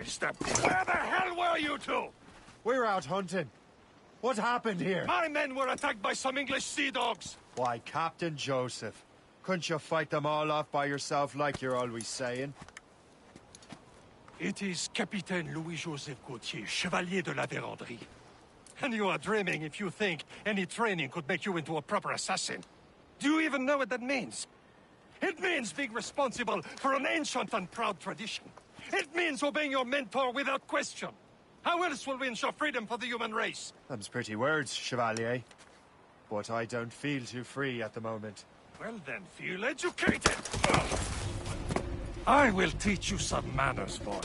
Step. Where the hell were you two? We're out hunting. What happened here? My men were attacked by some English sea dogs. Why, Captain Joseph, couldn't you fight them all off by yourself like you're always saying? It is Capitaine Louis-Joseph Gauthier, Chevalier de la Vérendrye. And you are dreaming if you think any training could make you into a proper assassin. Do you even know what that means? It means being responsible for an ancient and proud tradition. It means obeying your mentor without question. How else will we ensure freedom for the human race? Them's pretty words, Chevalier. But I don't feel too free at the moment. Well then, feel educated. I will teach you some manners, boy.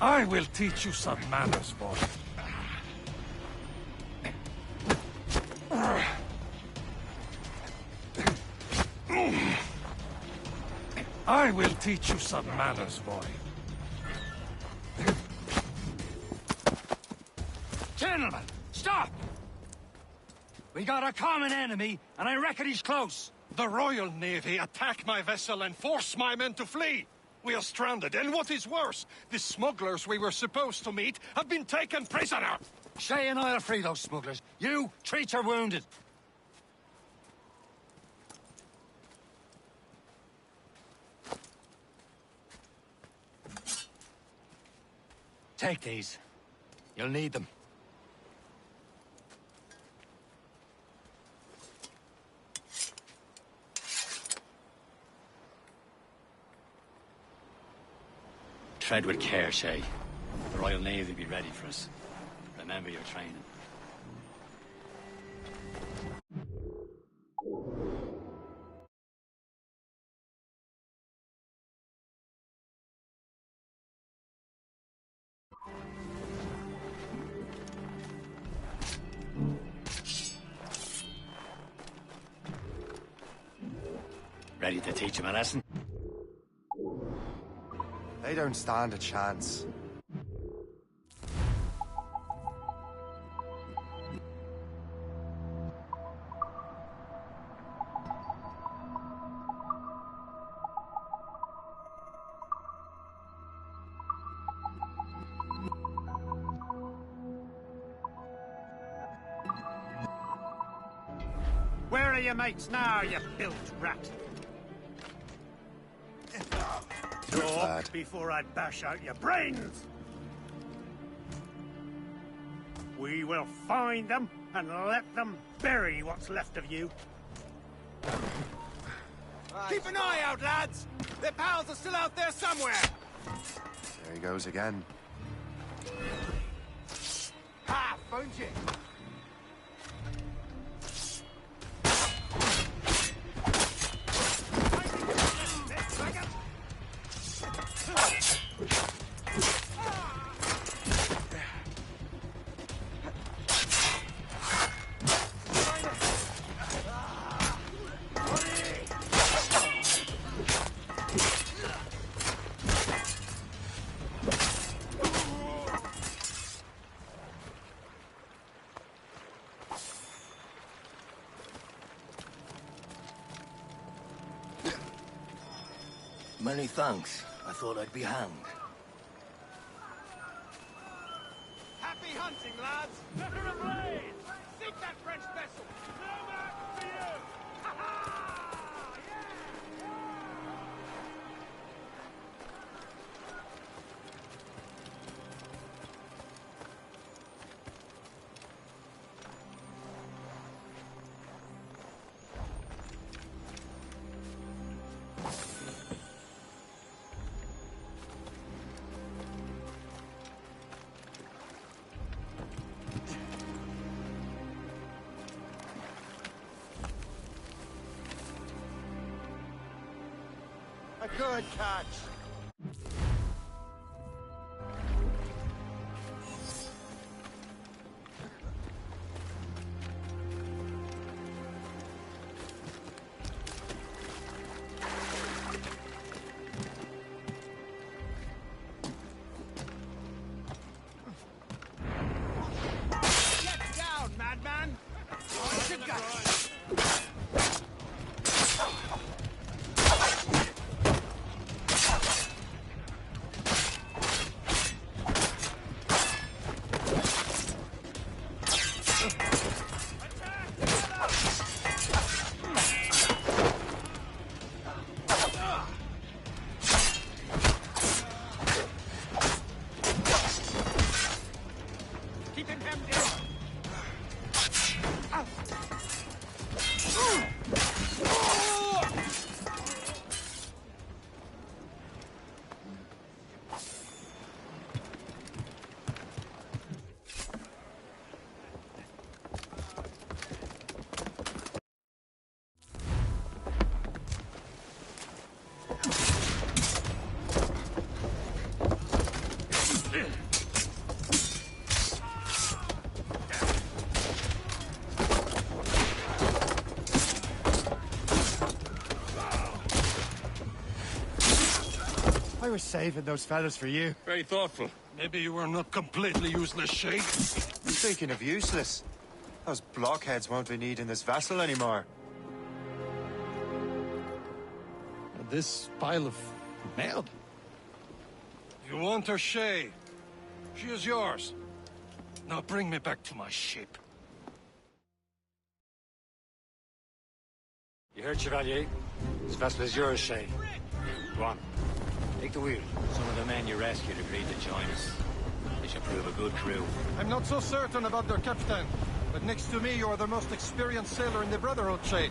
I will teach you some manners, boy. I will teach you some manners, boy. Gentlemen, stop! We got a common enemy, and I reckon he's close. The Royal Navy attack my vessel and force my men to flee. We are stranded, and what is worse, the smugglers we were supposed to meet have been taken prisoner. Shay and I'll free those smugglers. You, treat your wounded. Take these. You'll need them. Tread with care, Shay. The Royal Navy will be ready for us. Remember your training. Ready to teach him a lesson? They don't stand a chance. Where are your mates now, you built rat? Talk before I bash out your brains! We will find them and let them bury what's left of you. Keep an eye out, lads! Their pals are still out there somewhere! There he goes again. Ha! Found you! Many thanks. I thought I'd be hanged. Happy hunting, lads! Never ablaze! Seek that French vessel! No mark for you! Ha-ha! A good catch. Get down, madman! On to gut! I was saving those fellas for you. Very thoughtful. Maybe you were not completely useless, Shay. Speaking of useless, those blockheads won't be needing this vessel anymore. This pile of mail? You want her, Shay? She is yours. Now bring me back to my ship. You heard, Chevalier? This vessel is yours, Shay. Go on. Take the wheel. Some of the men you rescued agreed to join us. They should prove a good crew. I'm not so certain about their captain, but next to me you are the most experienced sailor in the Brotherhood, Shay.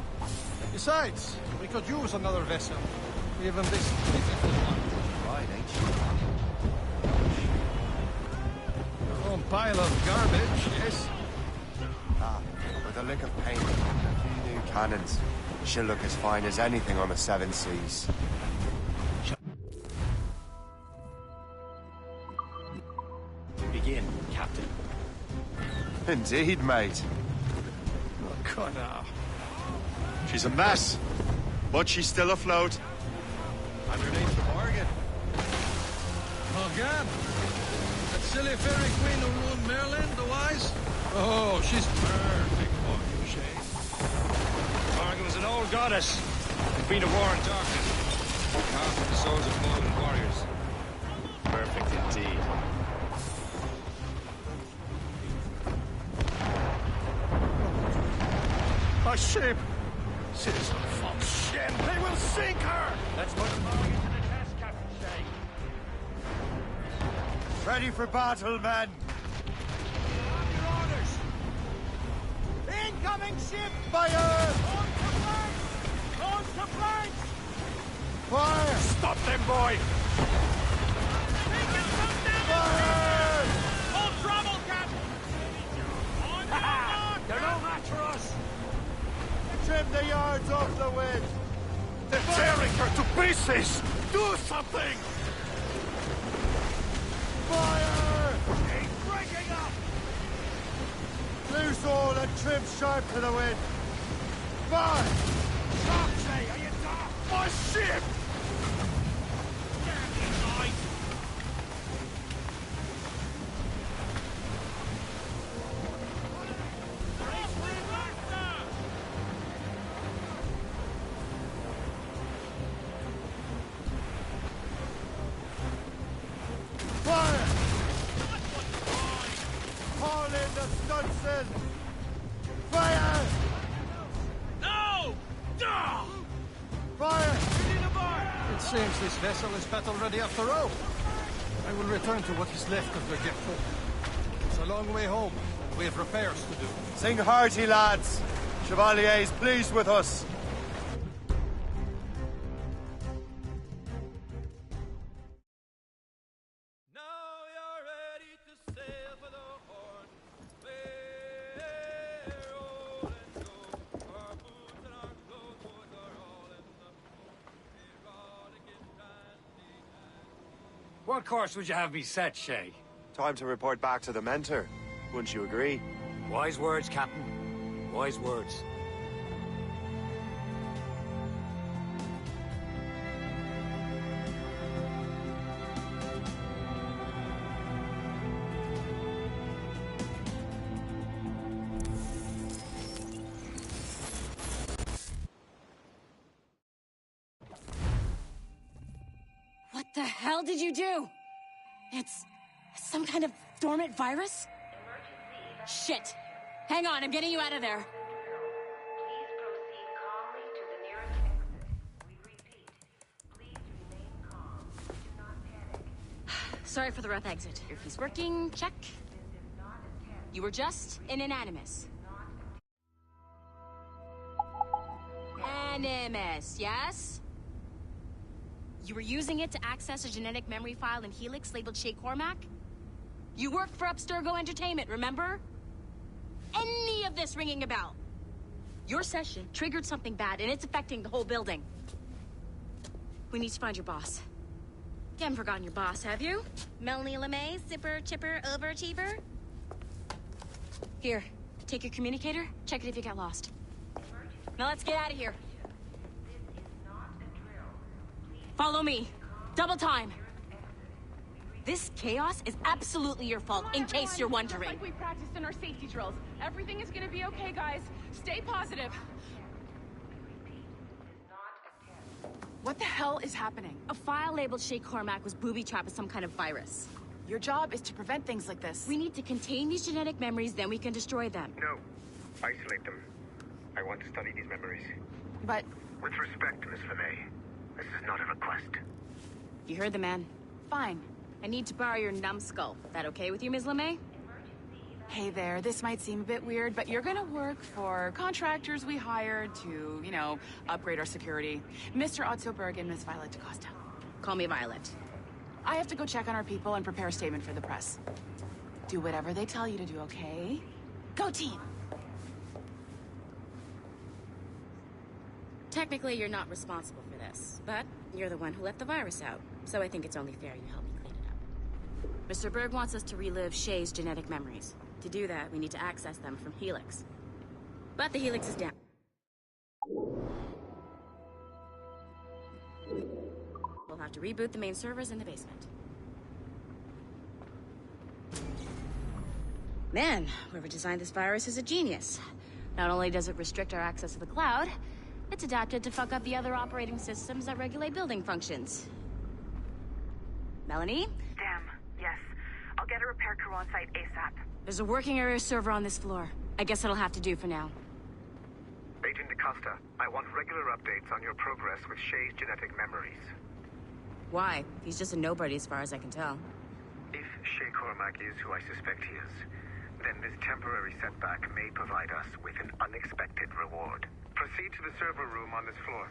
Besides, we could use another vessel. Even this pitiful one. Right, ain't she? Your own pile of garbage, yes? Ah, with a lick of paint and a few new cannons, she'll look as fine as anything on the seven seas. Begin, Captain. Indeed, mate. Oh, come now. She's a mess, but she's still afloat. Underneath the bargain. Morgan? That silly fairy queen who ruined Merlin, the wise? Oh, she's perfect for you, Shay. Morgan was an old goddess. The queen of war and darkness. Half of the souls of fallen warriors. Perfect indeed. My ship! Citizen von Shen, they will sink her! Let's put Morgan to the test, Captain Shay. Ready for battle, men! Your orders! Incoming ship! Fire! On to flanks! On to flanks! Fire! Stop them, boy! They can come down! Fire! Full trouble, Captain! On your mark! They're no match for us! Trim the yards off the wind! They're tearing her to pieces! Do something! Fire! He's breaking up! Loose all and trim sharp to the wind! Fire! Stop, Shay! Are you daft? My ship! Damn you, guys! Fire! Haul in the stunsail! Fire! No! No! Fire! It seems this vessel is battle ready after all. I will return to what is left of the depot. It's a long way home, and we have repairs to do. Sing hearty, lads! Chevalier's pleased with us. What course would you have me set, Shay? Time to report back to the mentor. Wouldn't you agree? Wise words, Captain. Wise words. What the hell did you do? It's some kind of dormant virus? Shit. Hang on, I'm getting you out of there. Please proceed calmly to the nearest exit. We repeat, please remain calm. Do not panic. Sorry for the rough exit. Earpiece working, check. This is not a test. You were just in an animus. Animus, yes? You were using it to access a genetic memory file in Helix labeled Shay Cormac? You worked for Abstergo Entertainment, remember? Any of this ringing a bell? Your session triggered something bad, and it's affecting the whole building. We need to find your boss. You haven't forgotten your boss, have you? Melanie LeMay, zipper, chipper, overachiever? Here, take your communicator, check it if you got lost. Now let's get out of here. This is not a drill. Please Follow me. Double time. This chaos is absolutely your fault, in case you're wondering. Like we practiced in our safety drills. Everything is gonna be okay, guys. Stay positive. What the hell is happening? A file labeled Shay Cormac was booby-trapped with some kind of virus. Your job is to prevent things like this. We need to contain these genetic memories, then we can destroy them. No. Isolate them. I want to study these memories. But... With respect, Miss LeMay, this is not a request. You heard the man. Fine. I need to borrow your numbskull. That okay with you, Ms. LeMay? Hey there, this might seem a bit weird, but you're gonna work for contractors we hired to, you know, upgrade our security. Mr. Otto Berg and Miss Violet DaCosta. Call me Violet. I have to go check on our people and prepare a statement for the press. Do whatever they tell you to do, okay? Go team! Technically, you're not responsible for this, but you're the one who let the virus out, so I think it's only fair you help me clean it up. Mr. Berg wants us to relive Shay's genetic memories. To do that, we need to access them from Helix. But the Helix is down. We'll have to reboot the main servers in the basement. Man, whoever designed this virus is a genius. Not only does it restrict our access to the cloud, it's adapted to fuck up the other operating systems that regulate building functions. Melanie? Damn, yes. I'll get a repair crew on site ASAP. There's a working area server on this floor. I guess it'll have to do for now. Agent DaCosta, I want regular updates on your progress with Shay's genetic memories. Why? He's just a nobody as far as I can tell. If Shay Cormac is who I suspect he is, then this temporary setback may provide us with an unexpected reward. Proceed to the server room on this floor.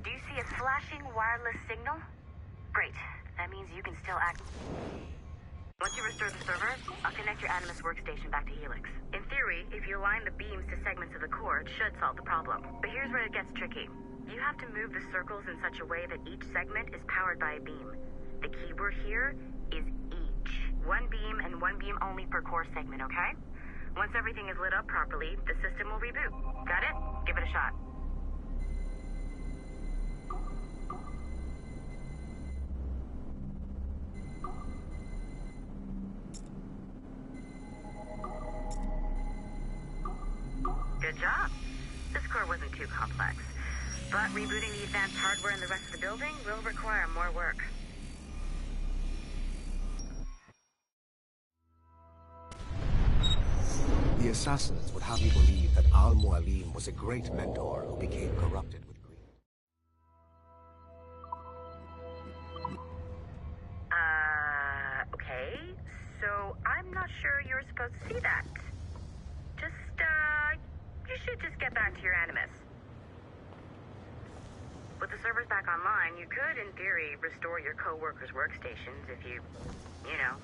Do you see a flashing wireless signal? Great. That means you can still act. Once you restore the server, I'll connect your Animus workstation back to Helix. In theory, if you align the beams to segments of the core, it should solve the problem. But here's where it gets tricky. You have to move the circles in such a way that each segment is powered by a beam. The keyword here is each. One beam and one beam only per core segment, okay? Once everything is lit up properly, the system will reboot. Got it? Give it a shot. Good job. This core wasn't too complex. But rebooting the advanced hardware in the rest of the building will require more work. The assassins would have you believe that Al-Mualim was a great mentor who became corrupted with greed. Okay. So I'm not sure you're supposed to see that. You should just get back to your Animus. With the servers back online, you could, in theory, restore your co-workers' workstations if you know,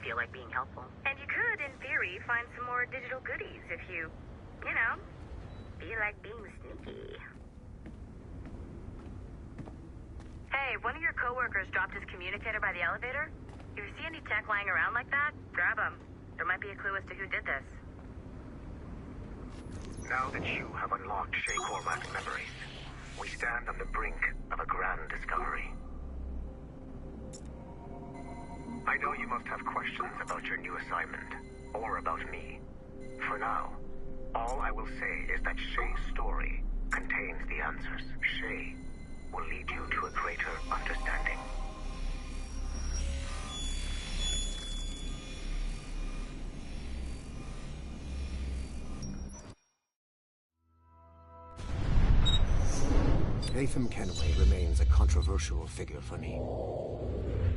feel like being helpful. And you could, in theory, find some more digital goodies if you know, feel like being sneaky. Hey, one of your co-workers dropped his communicator by the elevator. If you see any tech lying around like that, grab them. There might be a clue as to who did this. Now that you have unlocked Shay Cormac's memories, we stand on the brink of a grand discovery. I know you must have questions about your new assignment, or about me. For now, all I will say is that Shay's story contains the answers. Shay will lead you to a greater understanding. Haytham Kenway remains a controversial figure for me.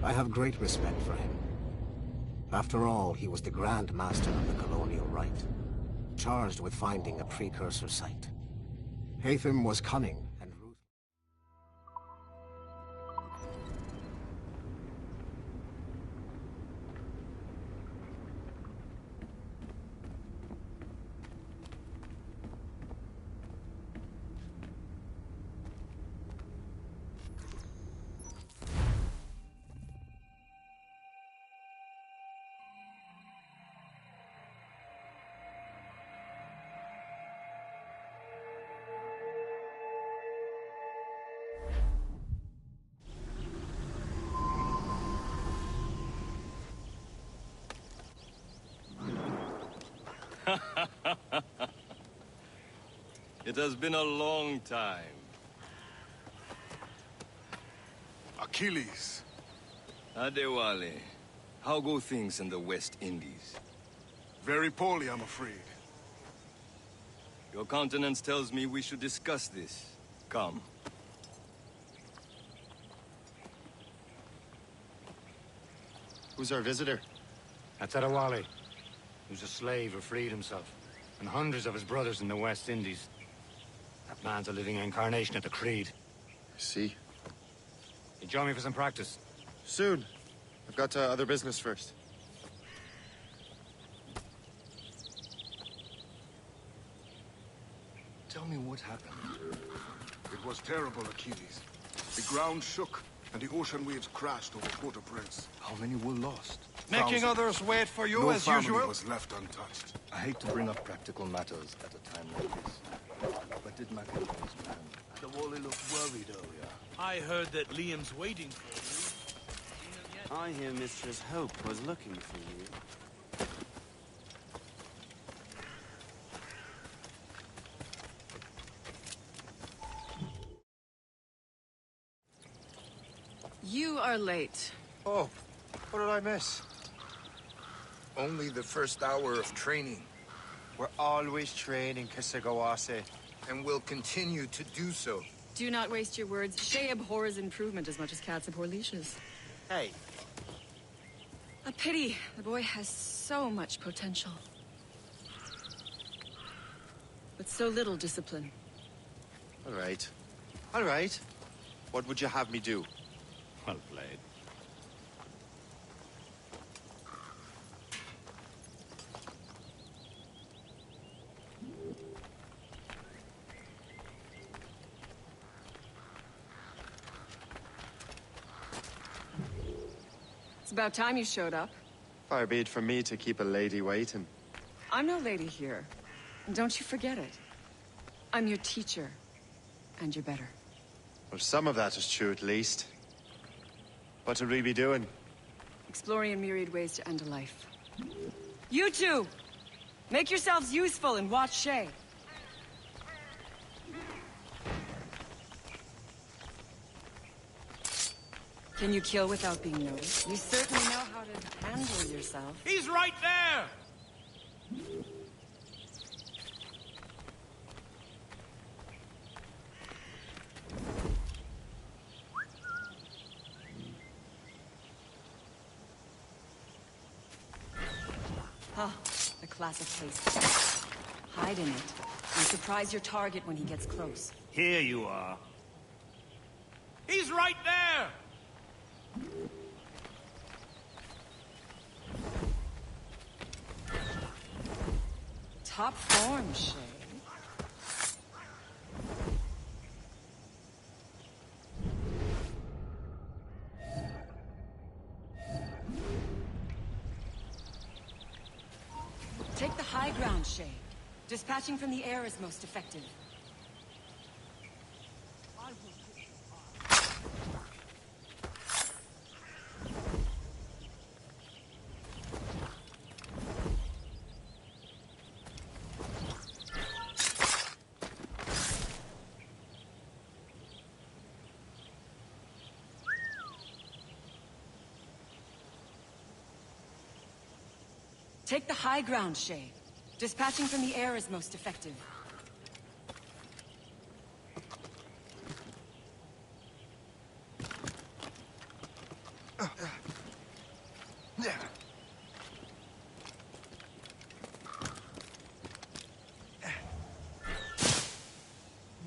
I have great respect for him. After all, he was the Grand Master of the Colonial Rite, charged with finding a precursor site. Haytham was cunning and ruthless. It has been a long time. Achilles. Adewale, how go things in the West Indies? Very poorly, I'm afraid. Your countenance tells me we should discuss this. Come. Who's our visitor? That's Adewale, who's a slave who freed himself, and hundreds of his brothers in the West Indies. That man's a living incarnation of the Creed. I see. You join me for some practice? Soon. I've got other business first. Tell me what happened. It was terrible, Achilles. The ground shook, and the ocean waves crashed over Port-au-Prince. How many were lost? Making others wait for you, No as family usual? was left untouched. I hate to bring up practical matters at a time like this. But did McIntyre's man... The Wally looked worried earlier. I heard that Liam's waiting for you. I hear Mistress Hope was looking for you. You are late. Oh, what did I miss? Only the first hour of training. We're always training, Kisagawase. And will continue to do so. Do not waste your words. Shay abhors improvement as much as cats abhor leashes. Hey. A pity. The boy has so much potential. But so little discipline. All right. All right. What would you have me do? Well played. It's about time you showed up. Far be it from me to keep a lady waiting. I'm no lady here. And don't you forget it. I'm your teacher. And you're better. Well, some of that is true, at least. What would we be doing? Exploring a myriad ways to end a life. You two! Make yourselves useful and watch Shay. Can you kill without being noticed? You certainly know how to handle yourself. He's right there! Ah, a class of place. Hide in it, and surprise your target when he gets close. Here you are. He's right there! Top form, Shay. Take the high ground, Shay. Dispatching from the air is most effective. Take the high ground, Shay. Dispatching from the air is most effective.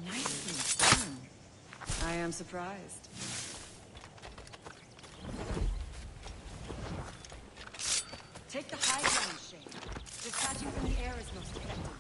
Nicely done. I am surprised. Take the high ground, Shay. Dispatching from the air is most effective.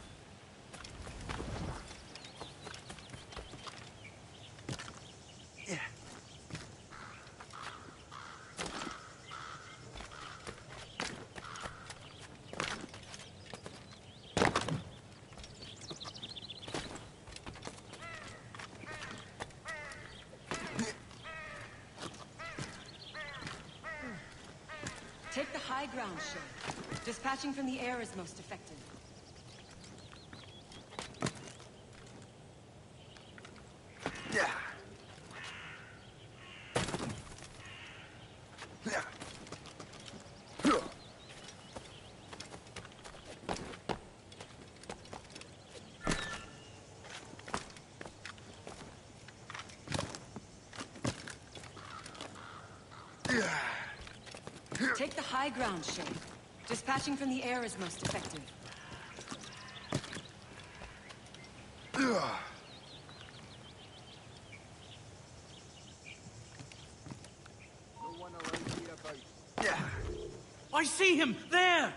Take the high ground, Shay. Dispatching from the air is most effective. Take the high ground, Shay. Dispatching from the air is most effective. I see him! There!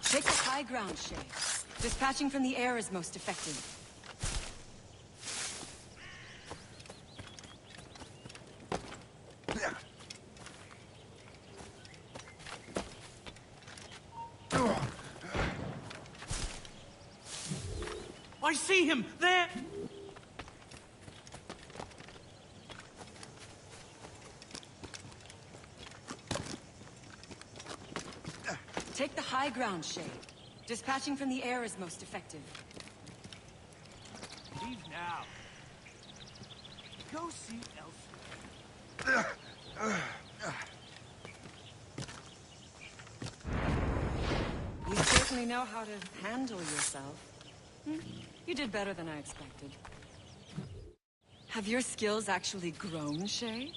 Take the high ground, Shay. Dispatching from the air is most effective. I see him! There! Take the high ground, Shay. Dispatching from the air is most effective. Leave now. Go see elsewhere. You certainly know how to handle yourself. You did better than I expected. Have your skills actually grown, Shay?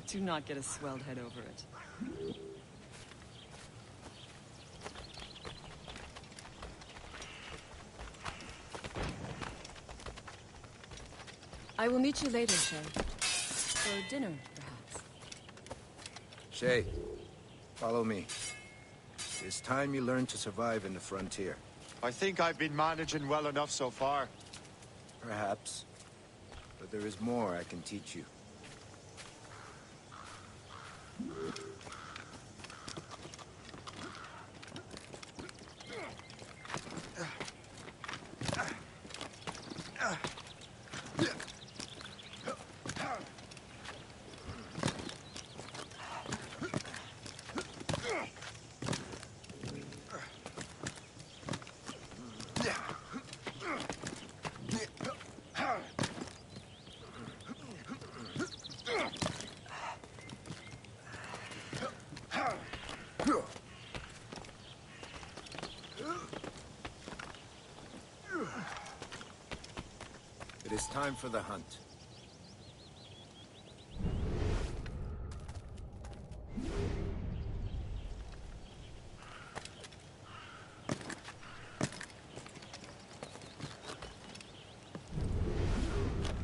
Do not get a swelled head over it. I will meet you later, Shay. For dinner, perhaps. Shay, follow me. It's time you learn to survive in the frontier. I think I've been managing well enough so far. Perhaps. But there is more I can teach you. It is time for the hunt.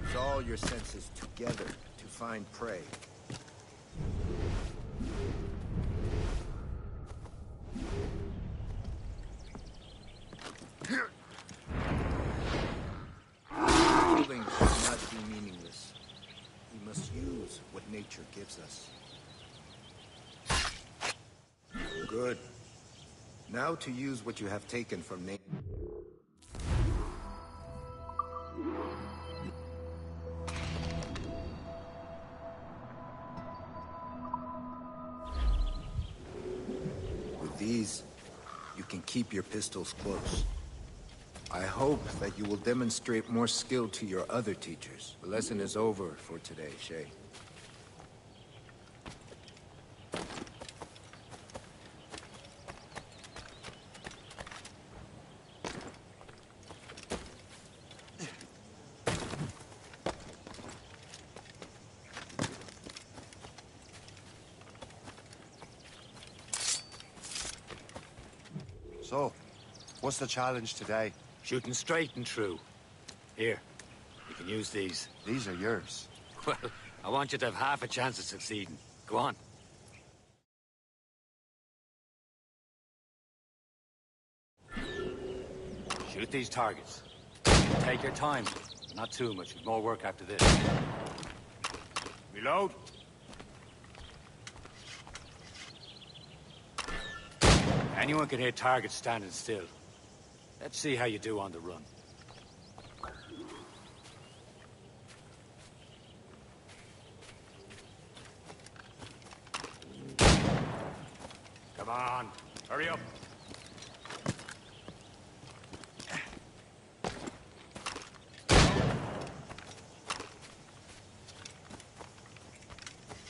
Use all your senses together to find prey. Killing should not be meaningless. We must use what nature gives us. Good. Now to use what you have taken from nature. With these, you can keep your pistols close. I hope that you will demonstrate more skill to your other teachers. The lesson is over for today, Shay. So, what's the challenge today? Shooting straight and true. Here, you can use these. These are yours. Well, I want you to have half a chance of succeeding. Go on. Shoot these targets. Take your time. Not too much. We've more work after this. Reload. Anyone can hit targets standing still. Let's see how you do on the run. Come on, hurry up.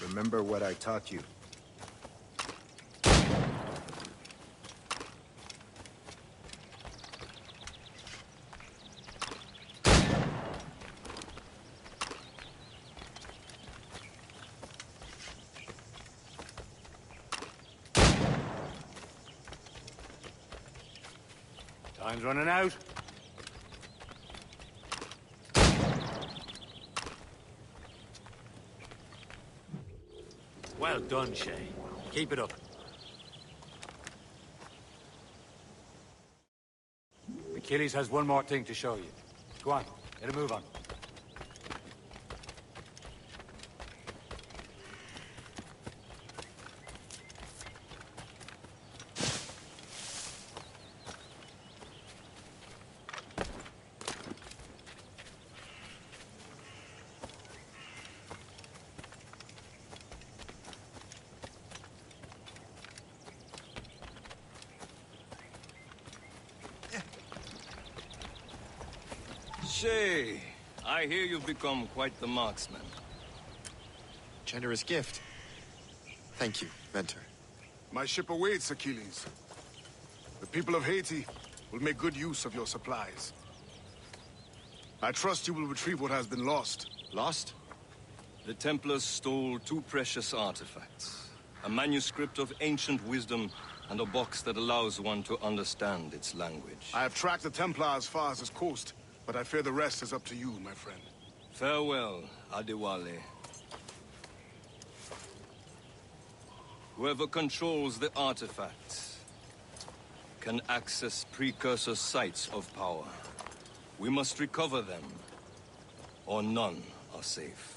Remember what I taught you. Time's running out. Well done, Shay. Keep it up. Achilles has one more thing to show you. Go on, get a move on. Shay, I hear you've become quite the marksman. Generous gift. Thank you, Mentor. My ship awaits, Achilles. The people of Haiti will make good use of your supplies. I trust you will retrieve what has been lost. Lost? The Templars stole 2 precious artifacts. A manuscript of ancient wisdom and a box that allows one to understand its language. I have tracked the Templar as far as this coast, but I fear the rest is up to you, my friend. Farewell, Adewale. Whoever controls the artifacts can access precursor sites of power. We must recover them, or none are safe.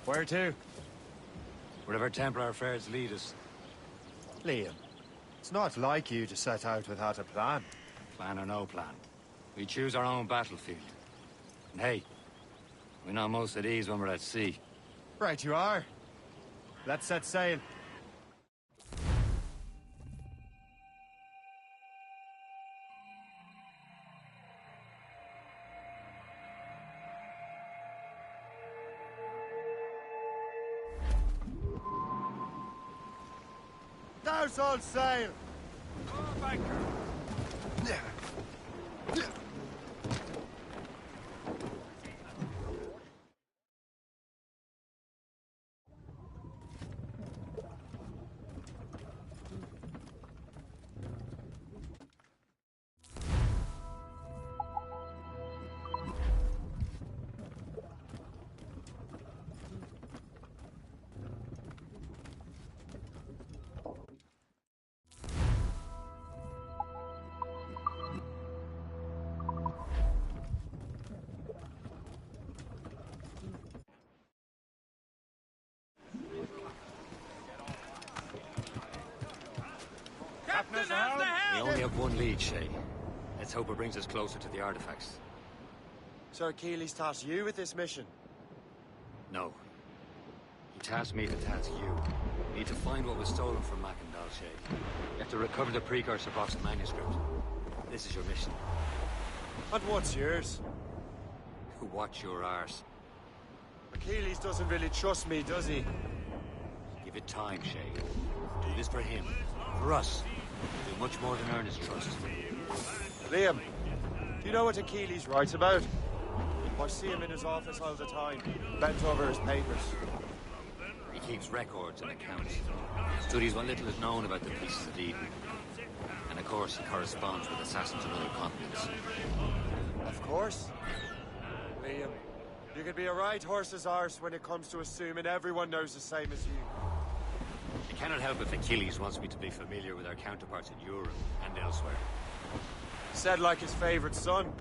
Where to? Wherever Templar affairs lead us. Liam, it's not like you to set out without a plan. Plan or no plan. We choose our own battlefield. And hey, we know most of these when we're at sea. Right you are. Let's set sail. Douse all sail! Go, banker! have one lead, Shay. Let's hope it brings us closer to the artifacts. So Achilles tasked you with this mission? No. He tasked me to task you. We need to find what was stolen from Mackandal, Shay. You have to recover the precursor box of manuscript. This is your mission. And what's yours? Watch your arse. Achilles doesn't really trust me, does he? Give it time, Shay. Do this for him. For us. Do much more than earn his trust. Liam, do you know what Achilles writes about? I see him in his office all the time, bent over his papers. He keeps records and accounts. Studies what little is known about the pieces of Eden. And of course, he corresponds with assassins on other continents. Of course. Liam, you could be a right horse's arse when it comes to assuming everyone knows the same as you. I cannot help if Achilles wants me to be familiar with our counterparts in Europe and elsewhere. Said like his favorite son.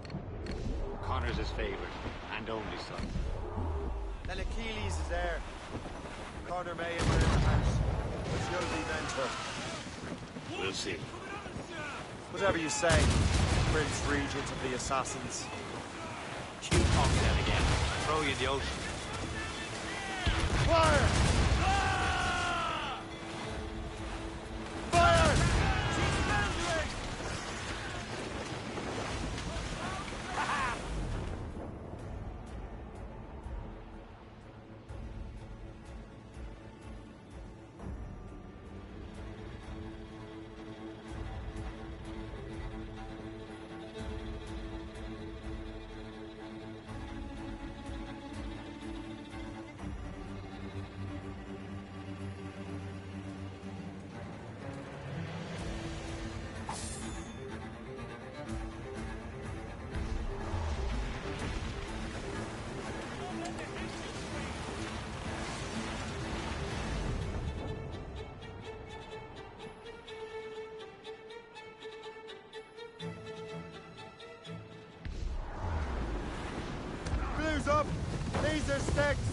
Connor's his favorite and only son. Then Achilles is there. Connor may enter in the house, but you'll be mentor. We'll see. Whatever you say, Prince Regent of the Assassins. You talk that again. Throw you in the ocean. Fire! Fire! Blues up! These are sticks!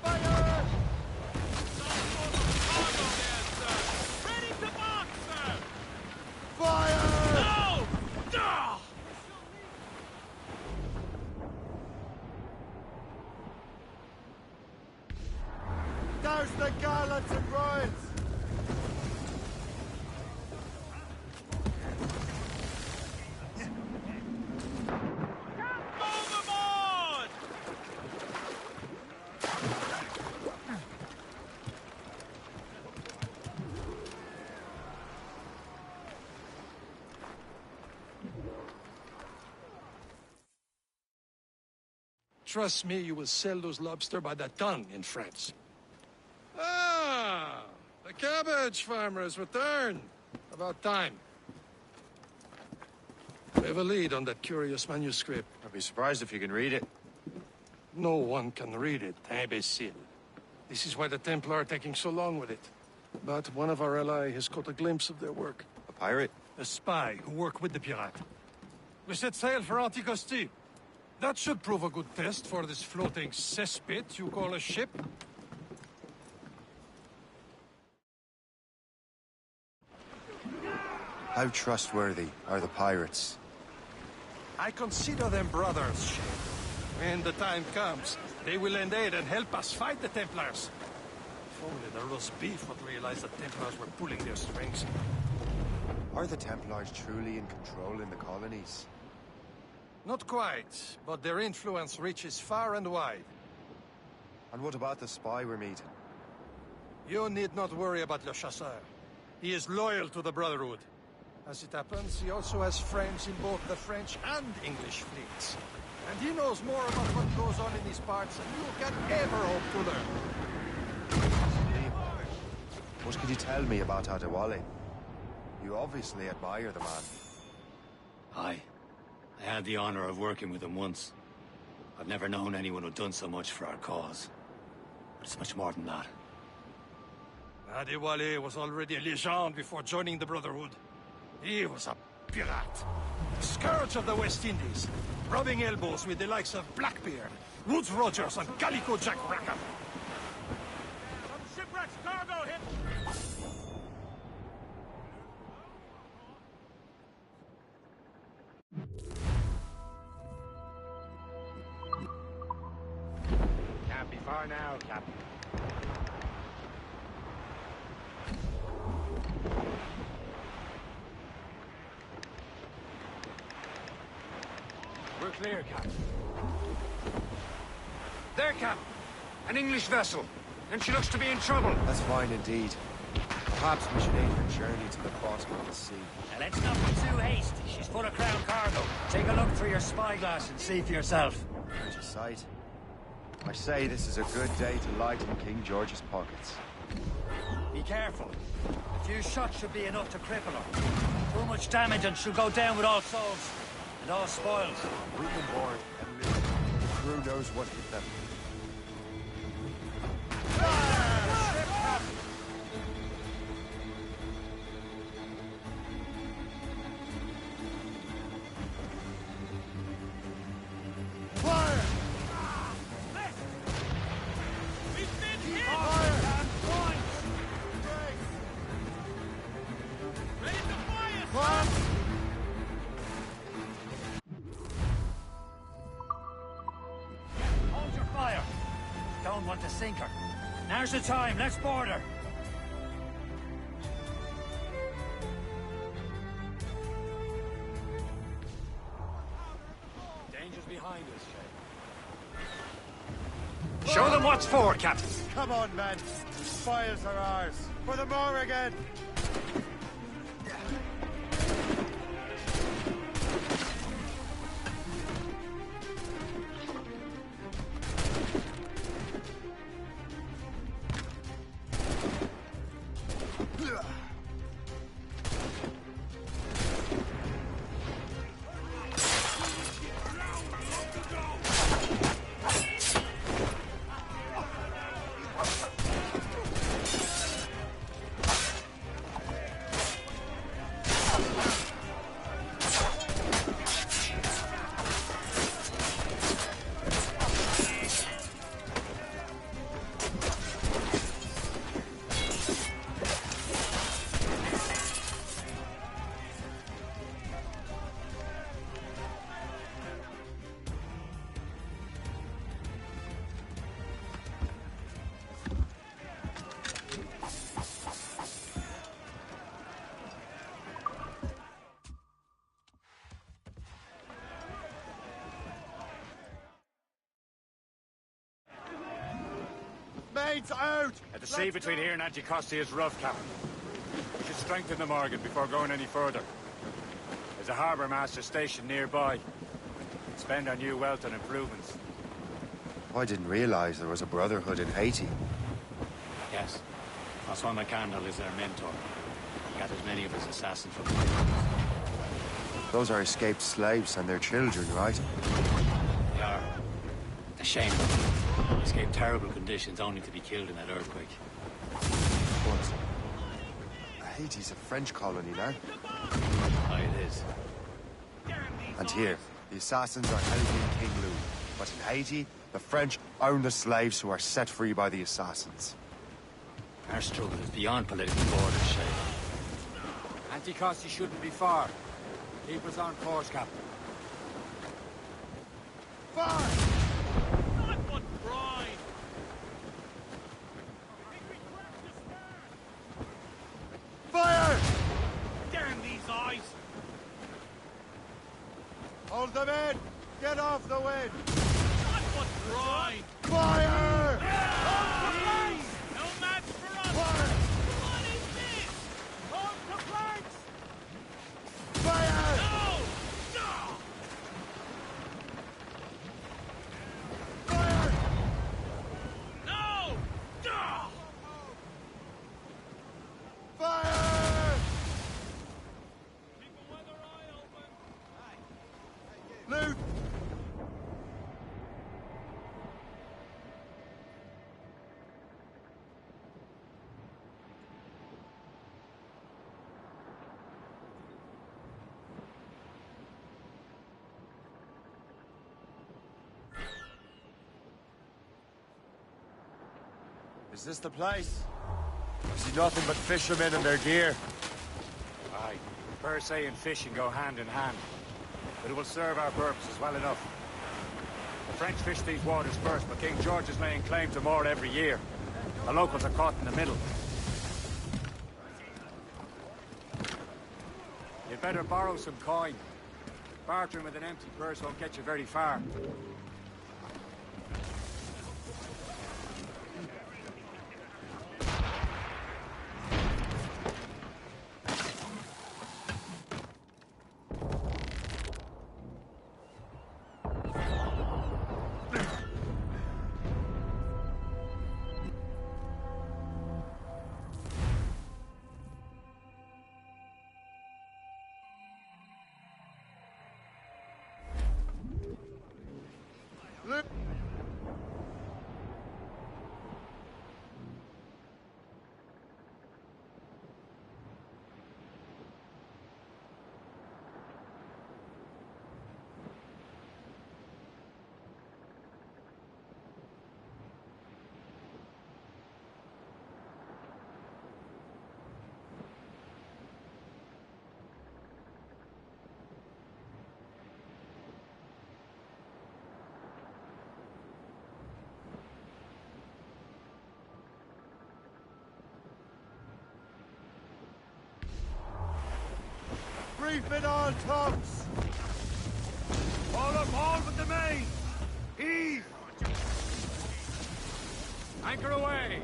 Fire! Ready to mark, sir! Fire! No! Duh! Douse the gallants and royals! Overboard! Trust me, you will sell those lobster by the ton in France. Ah, the cabbage farmer has returned. About time. We have a lead on that curious manuscript. I'd be surprised if you can read it. No one can read it, imbecile. This is why the Templar are taking so long with it. But one of our allies has caught a glimpse of their work. A pirate? A spy who worked with the pirate. We set sail for Anticosti. That should prove a good test for this floating cesspit you call a ship. How trustworthy are the pirates? I consider them brothers, Shane. When the time comes, they will lend aid and help us fight the Templars. If only the roast beef would realize the Templars were pulling their strings. Are the Templars truly in control in the colonies? Not quite, but their influence reaches far and wide. And what about the spy we're meeting? You need not worry about Le Chasseur. He is loyal to the Brotherhood. As it happens, he also has friends in both the French and English fleets. And he knows more about what goes on in these parts than you can ever hope to learn. What could you tell me about Adewale? You obviously admire the man. Aye. I had the honor of working with him once. I've never known anyone who'd done so much for our cause. But it's much more than that. Adewale was already a legend before joining the Brotherhood. He was a pirate. The scourge of the West Indies. Rubbing elbows with the likes of Blackbeard, Woods Rogers, and Calico Jack Rackham. Some shipwreck's cargo hit! are now, Captain. We're clear, Captain. There, Captain. An English vessel. And she looks to be in trouble. That's fine indeed. Perhaps we should aid her journey to the crossing of the sea. Now, let's not be too hasty. She's full of crown cargo. Take a look through your spyglass and see for yourself. There's a sight. I say this is a good day to lighten King George's pockets. Be careful. A few shots should be enough to cripple her. Too much damage and she'll go down with all souls. And all spoils. We can board and live. The crew knows what hit them. Hold your fire. Don't want to sink her. Now's the time. Let's board her. Danger's behind us, Shay. Show them what's for, Captain. Come on, men. The spoils are ours. For the Morrigan! Mates out! The sea between here and Anticosti is rough, Captain. We should strengthen the Morgan before going any further. There's a harbour master station nearby. Spend our new wealth on improvements. I didn't realize there was a brotherhood in Haiti. Yes. Osman McCandle is their mentor. He gathers many of his assassins from Those are escaped slaves and their children, right? They are. A shame. Escaped terrible conditions only to be killed in that earthquake. But Haiti's a French colony now. Oh, it is. And here, the assassins are helping King Louis. But in Haiti, the French own the slaves who are set free by the assassins. Our struggle is beyond political borders, Shay. Anticosti shouldn't be far. Keep us on course, Captain. Fire! Fire! Damn these eyes! Hold them in! Get off the wind! Not but dry! Fire! Please! No match for us! Fire! What is this? Hold the planks! Fire! No! No! Fire! No! No! Fire! Keep a weather eye open! Loot! Is this the place? I see nothing but fishermen and their gear. Aye. Per se and fishing go hand in hand. But it will serve our purposes well enough. The French fish these waters first, but King George is laying claim to more every year. The locals are caught in the middle. You'd better borrow some coin. Bartering with an empty purse won't get you very far. Reef it all tops! All up, all but the main! Heave! Anchor away!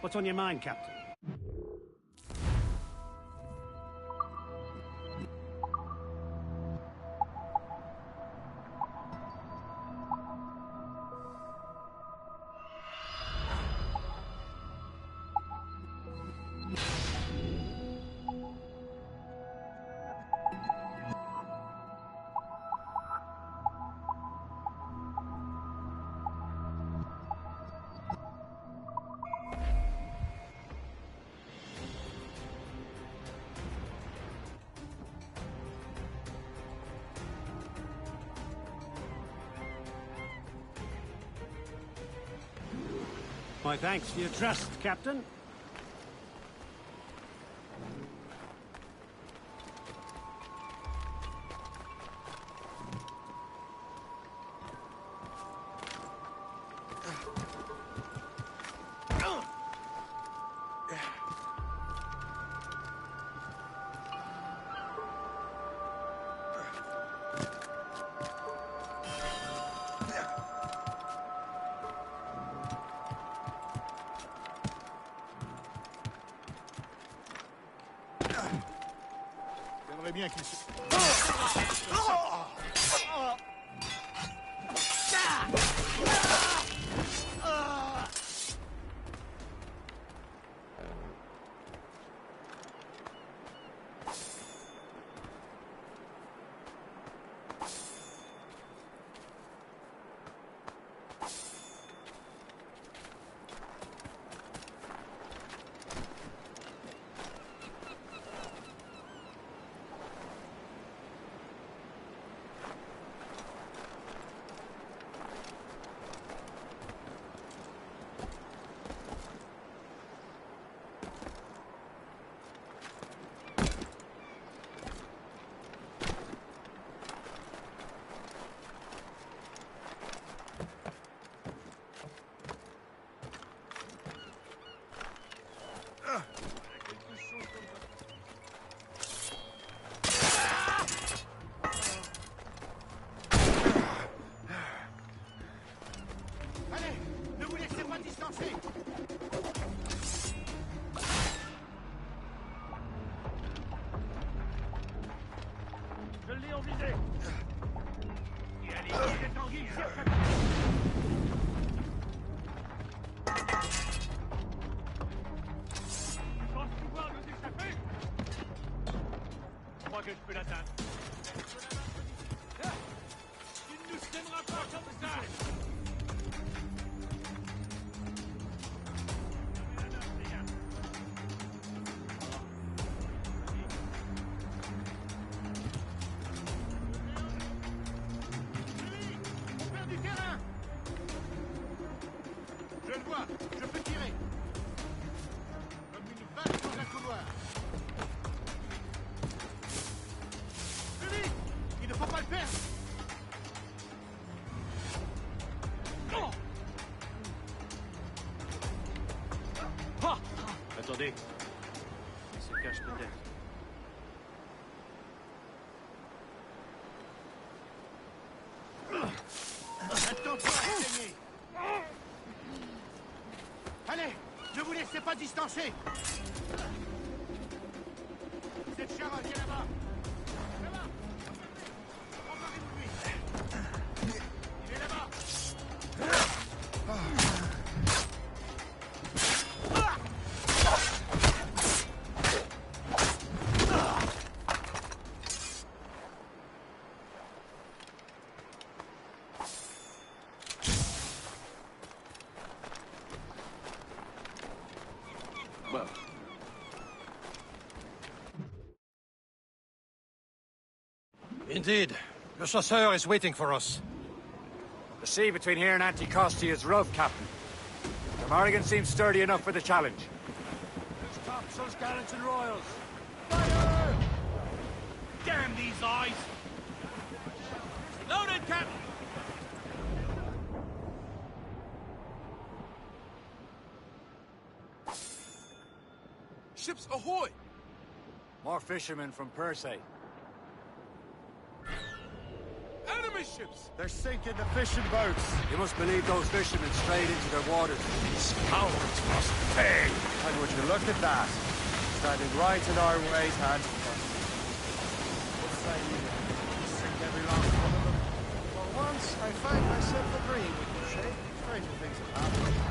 What's on your mind, Captain? My thanks for your trust, Captain. J'aimerais bien qu'il se... Je l'ai en visée. Et allez, il est en guise. Tu penses pouvoir nous échapper? Je crois que je peux l'atteindre. Tu ne nous tiendras pas comme ça. Attendez. Il se cache peut-être. Allez, ne vous laissez pas distancer. Cette charogne est là-bas. Là-bas. Emparez-vous de lui. Il est là-bas. Well. Indeed. Le chasseur is waiting for us. The sea between here and Anticosti is rough, Captain. The Morrigan seems sturdy enough for the challenge. There's topsails, gallants, and royals. Fire! Damn these eyes! Loaded, Captain! Ships ahoy! More fishermen from Persei. Enemy ships! They're sinking the fishing boats. You must believe those fishermen strayed into their waters. These cowards must pay! And would you look at that? Standing right in our ways, hand. What say you? Sink every last one of them. For once, I find myself agreeing with you, Shay. Stranger things have happened.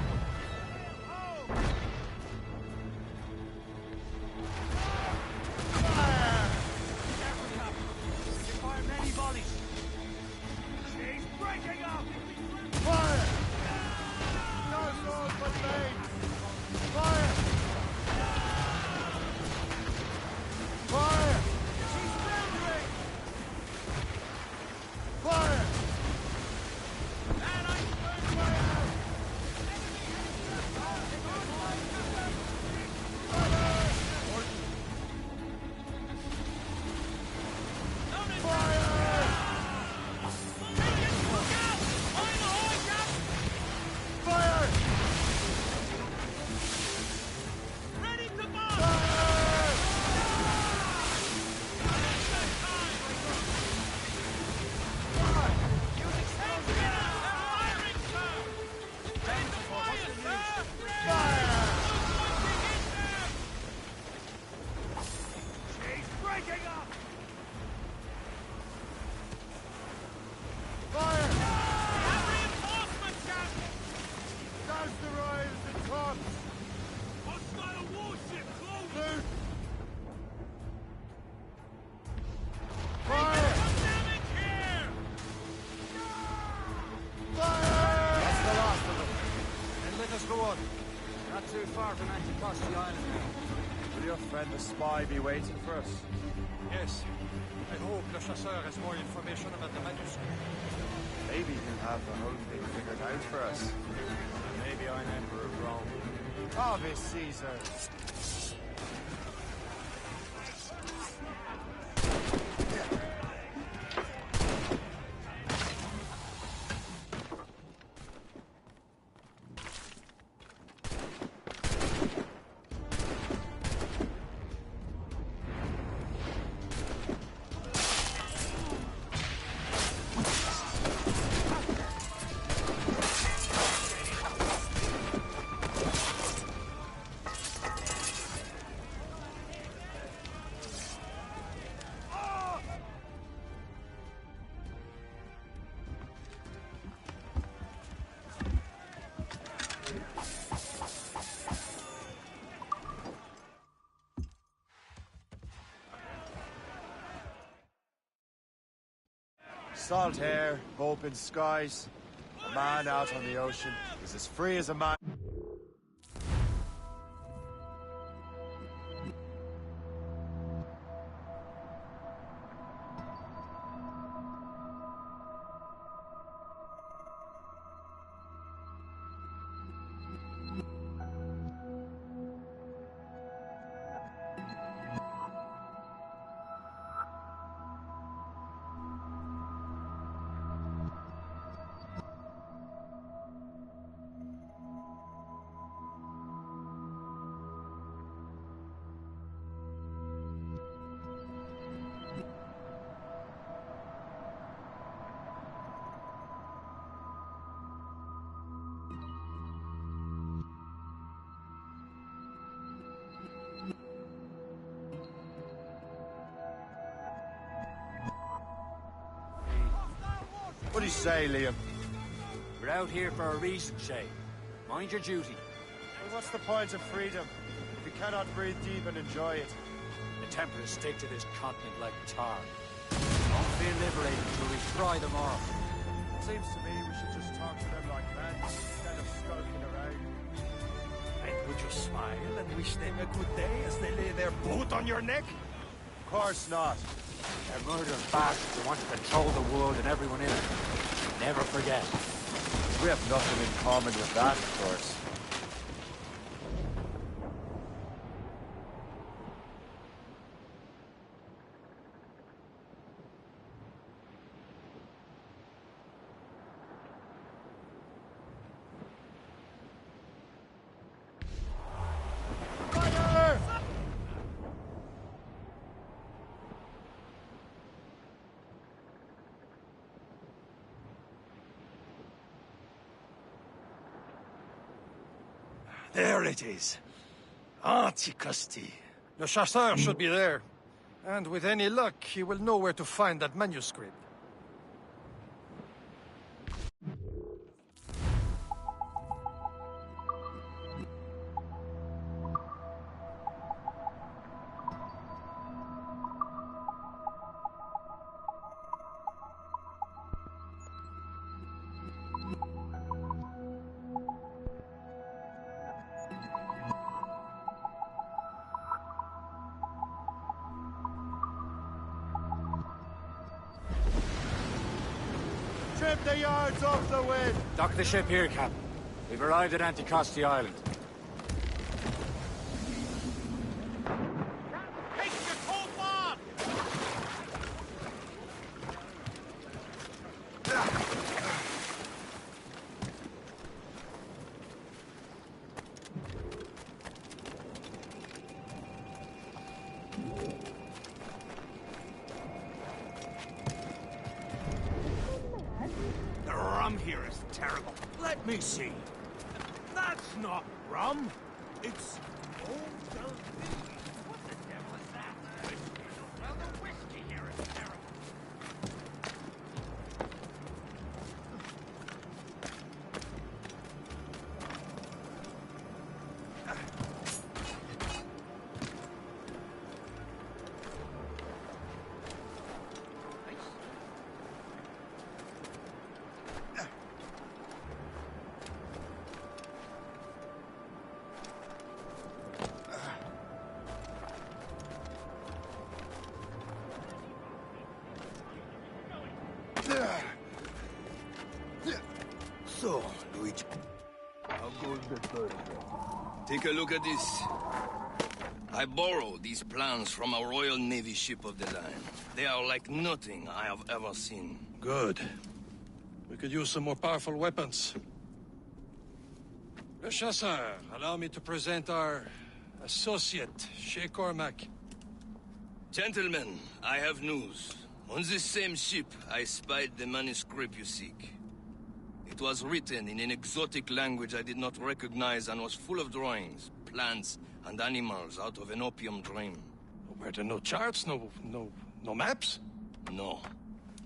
Too far from Anticosti Island now. Will your friend the spy be waiting for us? Yes. I hope Le Chasseur has more information about the manuscript. Maybe he'll have the whole thing figured out for us. Maybe I'm Emperor of Rome. Ave Caesar! Salt air, open skies. A man out on the ocean is as free as a man. you say, Liam? We're out here for a reason, Shay. Mind your duty. Well, what's the point of freedom if you cannot breathe deep and enjoy it? The Templars stick to this continent like tar. Don't feel liberated until we fry them off. Seems to me we should just talk to them like men instead of skulking around. And would you smile and wish them a good day as they lay their boot on your neck? Of course not. They're murderous bastards who want to control the world and everyone in it. Never forget. We have nothing in common with that, of course. There it is. Antiquity. Le chasseur should be there. And with any luck, he will know where to find that manuscript. Trim the yards off the wind! Dock the ship here, Captain. We've arrived at Anticosti Island. Take your cold bomb! The rum here is terrible. Let me see. That's not rum. It's old Velveeta. What the devil is that? Well, the whiskey here is terrible. So, Luigi. How goes the bird? Take a look at this. I borrowed these plans from a Royal Navy ship of the line. They are like nothing I have ever seen. Good. We could use some more powerful weapons. Le Chasseur, allow me to present our associate, Shay Cormac. Gentlemen, I have news. On this same ship, I spied the manuscript you seek. It was written in an exotic language I did not recognize and was full of drawings, plants, and animals out of an opium dream. Were there no charts, no maps? No.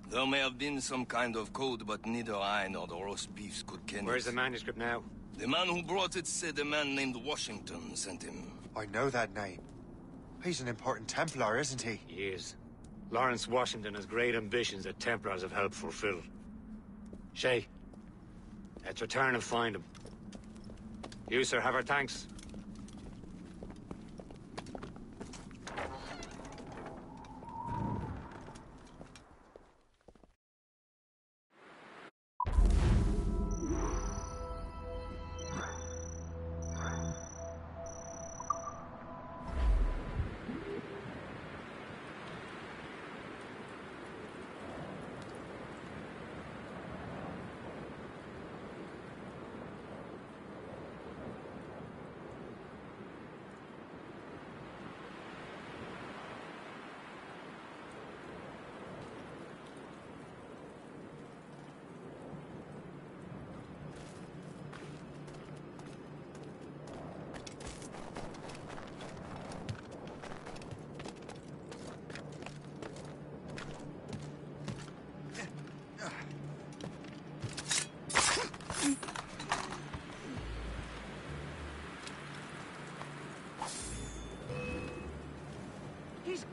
There may have been some kind of code, but neither I nor the roast beefs could ken it. Where's the manuscript now? The man who brought it said a man named Washington sent him. I know that name. He's an important Templar, isn't he? He is. Lawrence Washington has great ambitions that Templars have helped fulfill. Shay, let's return and find him. You, sir, have our thanks.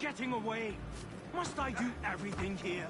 getting away? Must I do everything here?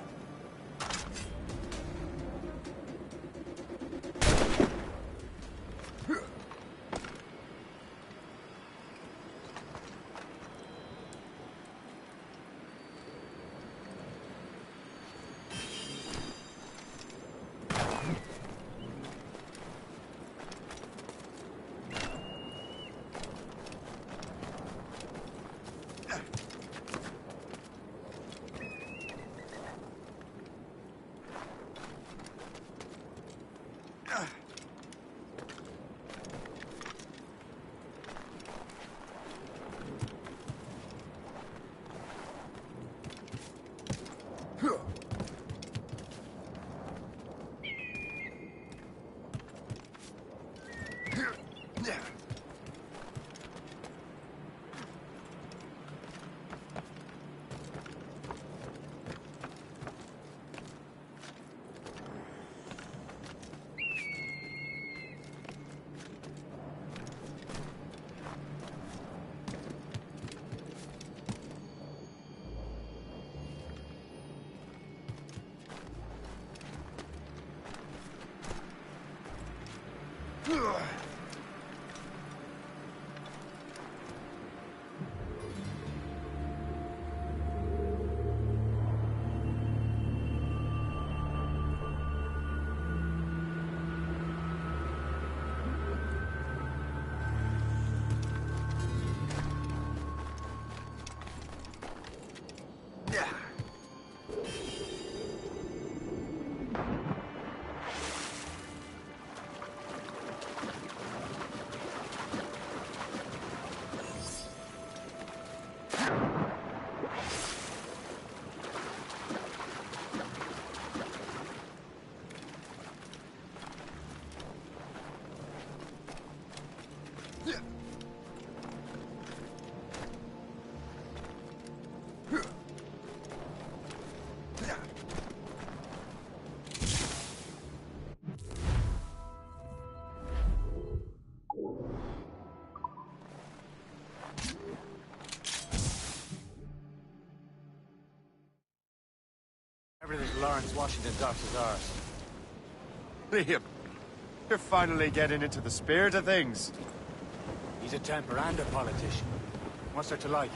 Everything Lawrence Washington docks is ours. Liam, you're finally getting into the spirit of things. He's a temper and a politician. What's there to like?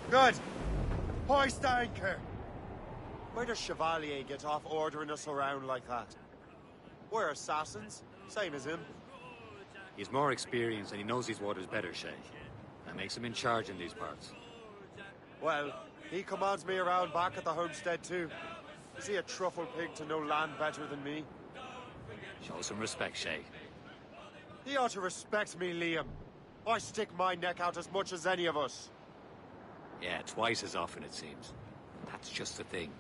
Good. Hoist anchor. Where does Chevalier get off ordering us around like that? We're assassins, same as him. He's more experienced and he knows these waters better, Shay. That makes him in charge in these parts. Well, he commands me around back at the homestead too. Is he a truffle pig to know land better than me? Show some respect, Shay. He ought to respect me, Liam. I stick my neck out as much as any of us. Yeah, twice as often it seems. That's just the thing.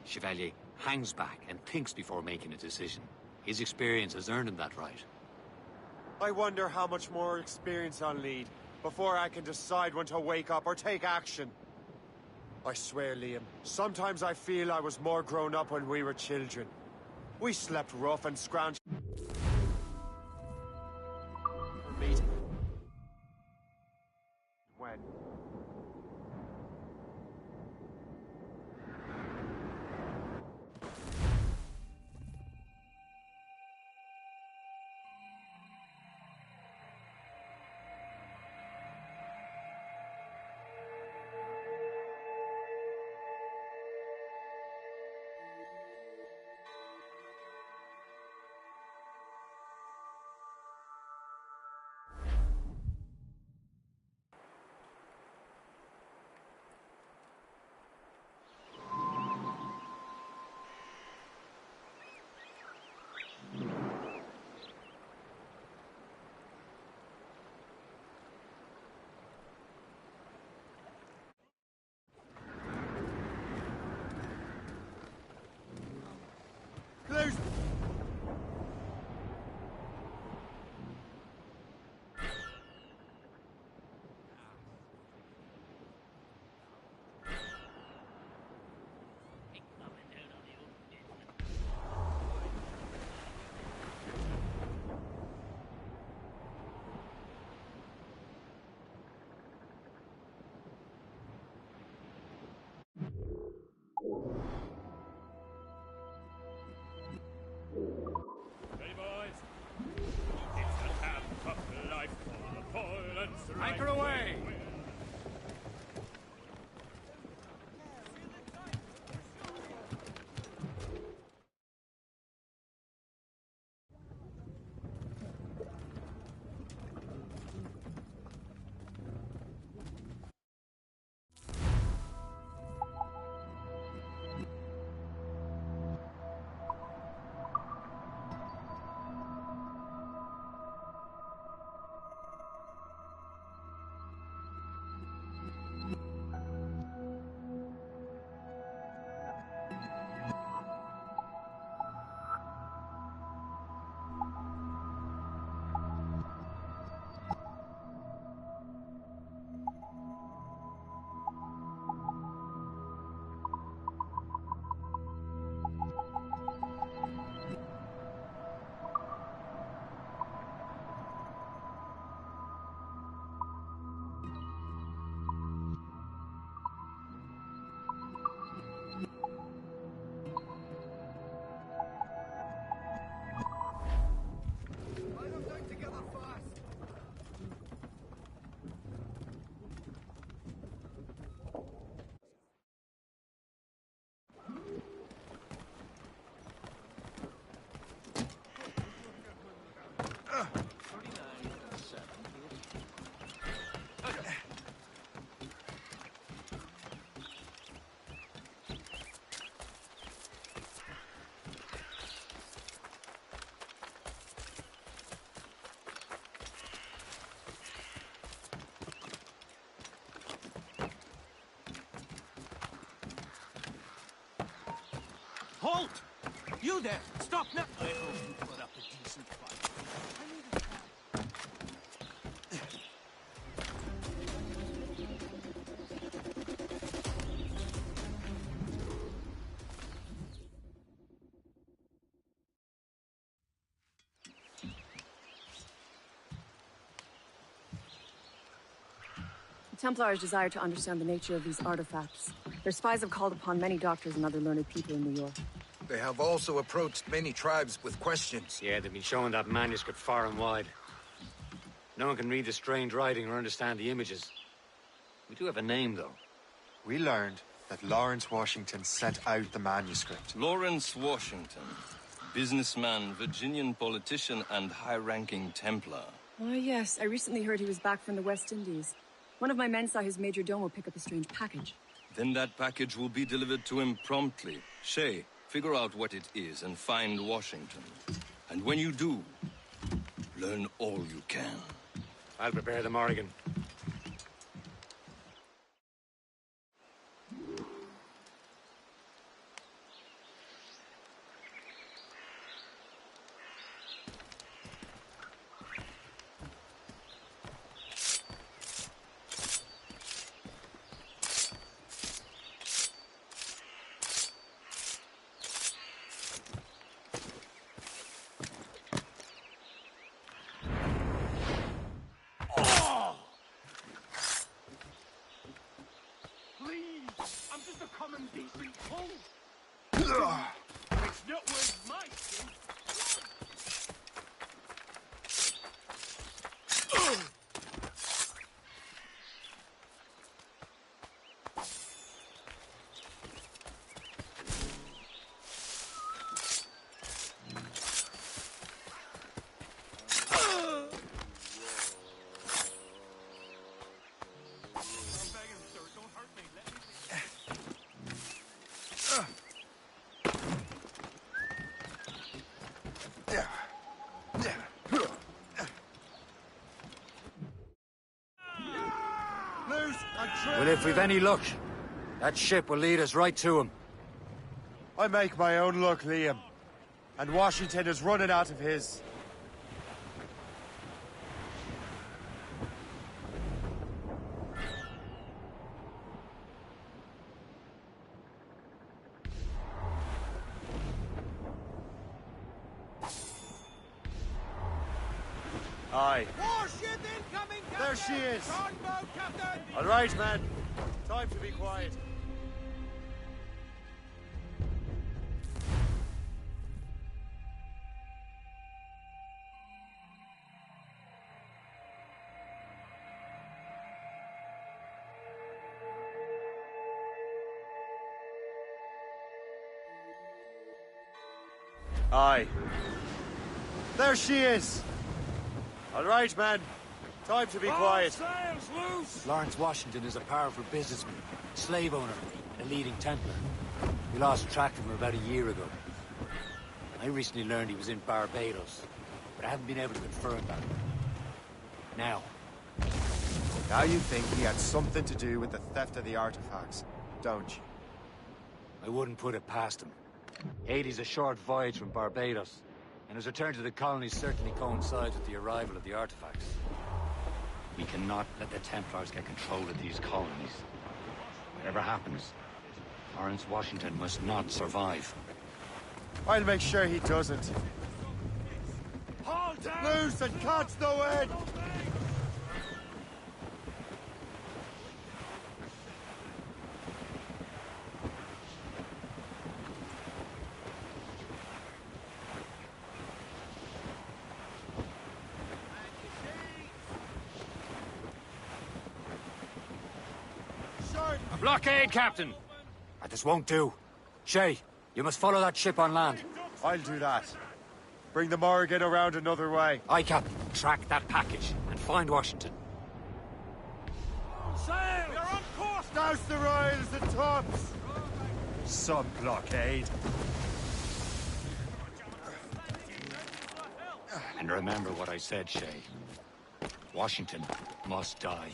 Chevalier hangs back and thinks before making a decision. His experience has earned him that right. I wonder how much more experience I'll need before I can decide when to wake up or take action. I swear, Liam, sometimes I feel I was more grown up when we were children. We slept rough and scrounged. When? Close. Halt! You there! Stop now! I hope you put up a decent fight. The Templars desire to understand the nature of these artifacts. Their spies have called upon many doctors and other learned people in New York. They have also approached many tribes with questions. Yeah, they've been showing that manuscript far and wide. No one can read the strange writing or understand the images. We do have a name, though. We learned that Lawrence Washington sent out the manuscript. Lawrence Washington. Businessman, Virginian politician, and high-ranking Templar. Ah, yes. I recently heard he was back from the West Indies. One of my men saw his major domo pick up a strange package. Then that package will be delivered to him promptly. Shay, figure out what it is and find Washington. And when you do, learn all you can. I'll prepare the Morrigan. It's not worth my skin. Well, if we've any luck, that ship will lead us right to him. I make my own luck, Liam. And Washington is running out of his. Aye. Warship incoming, Captain! There she is. Longboat, Captain! All right, man. Time to be quiet. Aye. There she is. All right, man. Time to be quiet. Sails loose! Lawrence Washington is a powerful businessman, slave owner, and a leading Templar. We lost track of him about a year ago. I recently learned he was in Barbados, but I haven't been able to confirm that. Now you think he had something to do with the theft of the artifacts, don't you? I wouldn't put it past him. Haiti's a short voyage from Barbados, and his return to the colonies certainly coincides with the arrival of the artifacts. We cannot let the Templars get control of these colonies. Whatever happens, Lawrence Washington must not survive. I'll make sure he doesn't. Haul down! Loose and catch the wind! A blockade, Captain! This won't do. Shay, you must follow that ship on land. I'll do that. Bring the Morrigan around another way. Aye, Captain. Track that package and find Washington. Sail! We're on course! Douse the royals and tops! Some blockade. And remember what I said, Shay. Washington must die.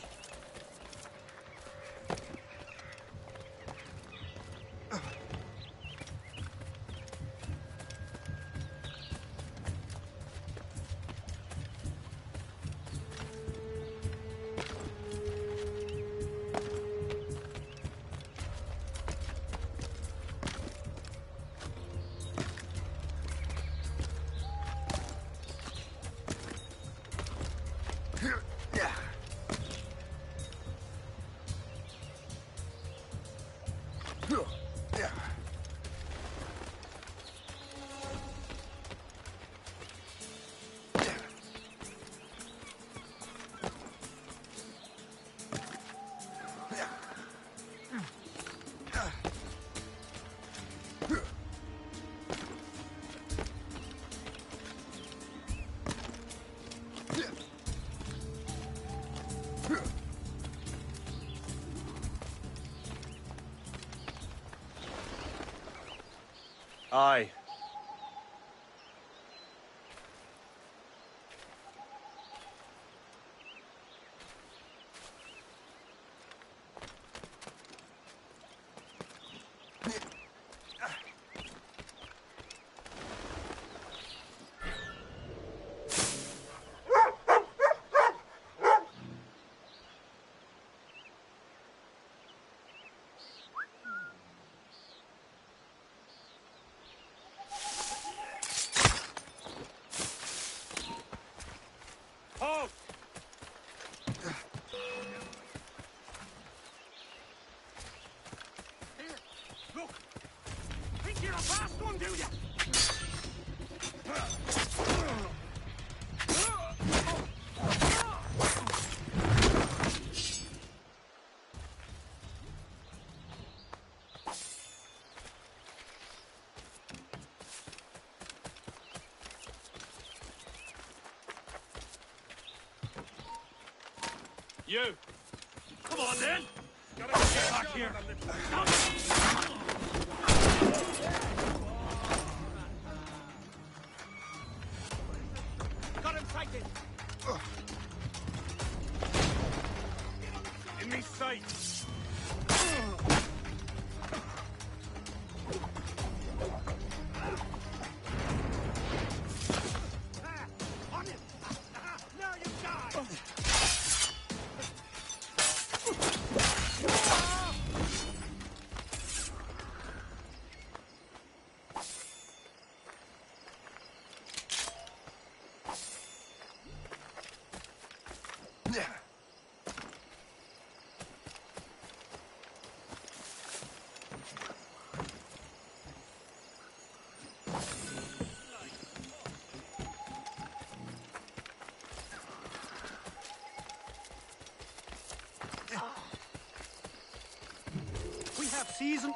Aye. Halt! Here, look! Think you're a fast one, do ya? You! Come on, then! Gotta get back here! Got him sighted! In me sight! On him! Now you die! We have season.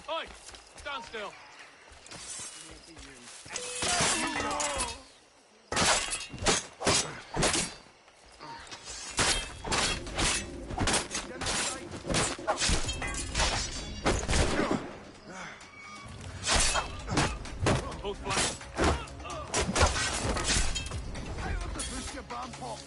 Oi! Stand still. Both flanks. Push your bomb pop.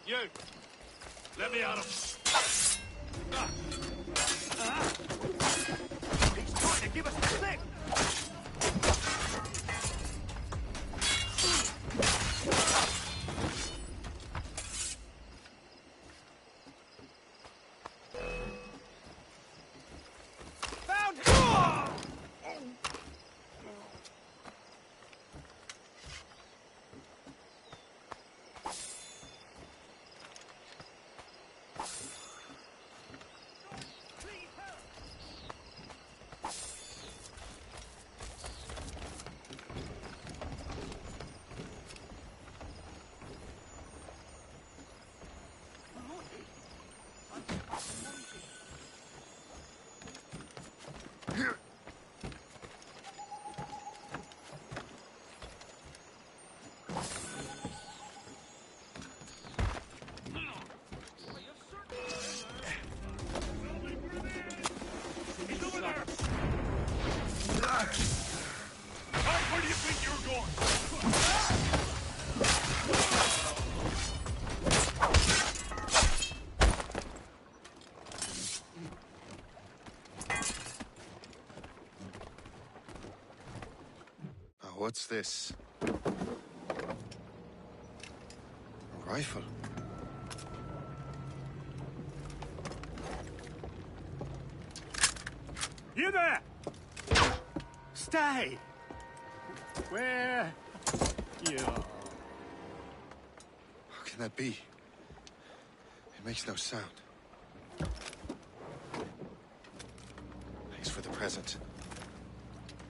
You! Let me at him! He's trying to give us the slip! What's this? A rifle. You there! Stay! Where? You. How can that be? It makes no sound. Thanks for the present,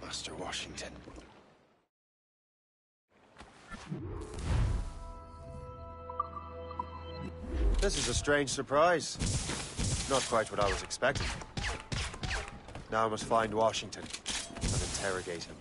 Master Washington. This is a strange surprise. Not quite what I was expecting. Now I must find Washington and interrogate him.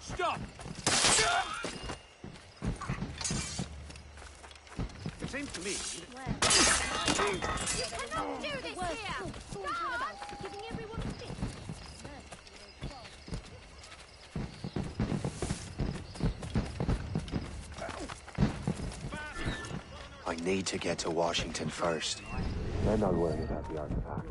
Stop! It seems to me that... Let's do this here! Stop! Giving everyone a fix. I need to get to Washington first. Then I'll worry about the artifacts.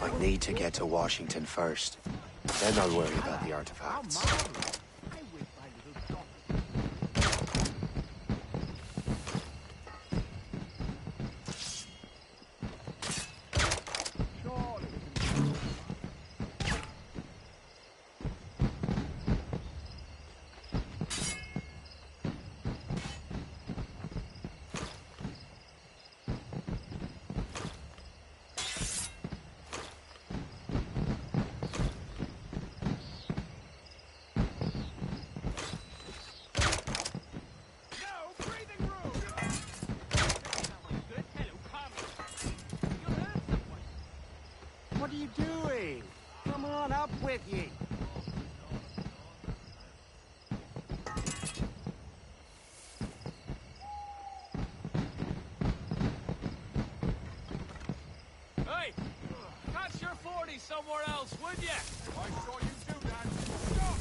I need to get to Washington first. Then I'll worry about the artifacts. What are you doing? Come on, up with ye. Hey! Catch your 40 somewhere else, would ya? I saw you do that. Stop!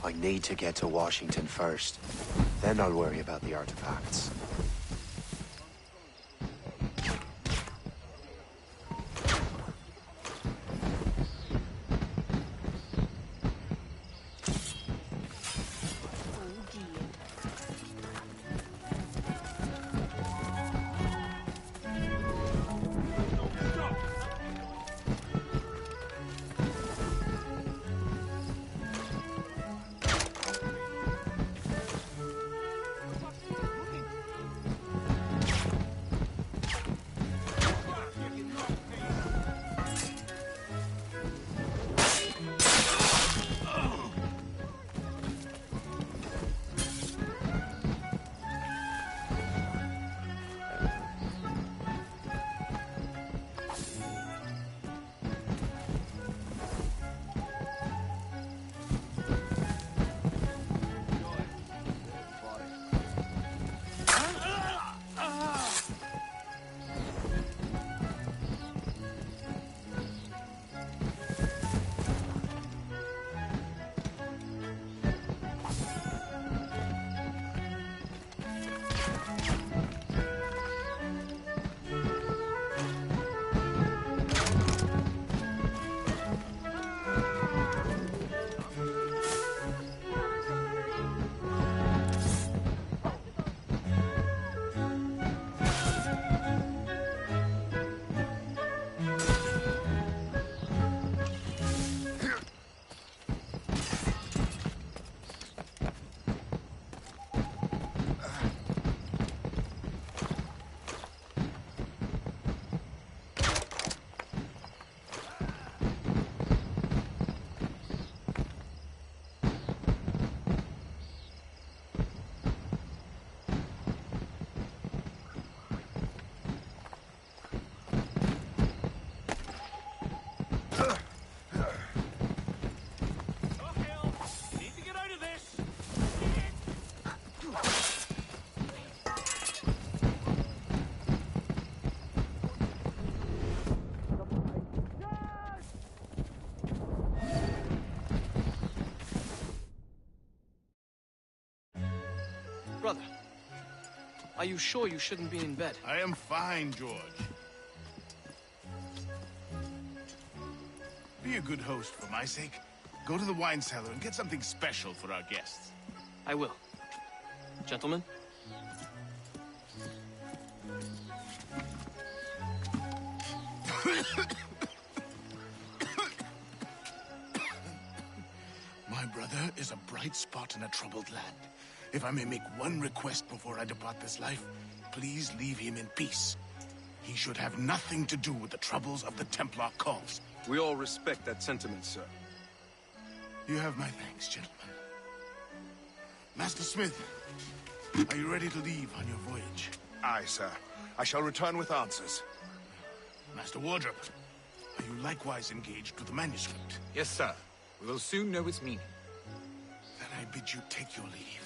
I need to get to Washington first. Then I'll worry about the artifacts. Brother, are you sure you shouldn't be in bed? I am fine, George. Be a good host for my sake. Go to the wine cellar and get something special for our guests. I will. Gentlemen? My brother is a bright spot in a troubled land. If I may make one request before I depart this life, please leave him in peace. He should have nothing to do with the troubles of the Templar cause. We all respect that sentiment, sir. You have my thanks, gentlemen. Master Smith, are you ready to leave on your voyage? Aye, sir. I shall return with answers. Master Wardrop, are you likewise engaged with the manuscript? Yes, sir. We will soon know its meaning. Then I bid you take your leave.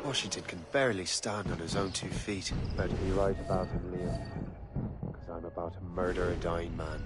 Washington can barely stand on his own 2 feet. Better be right about him, Liam. Because I'm about to murder a dying man.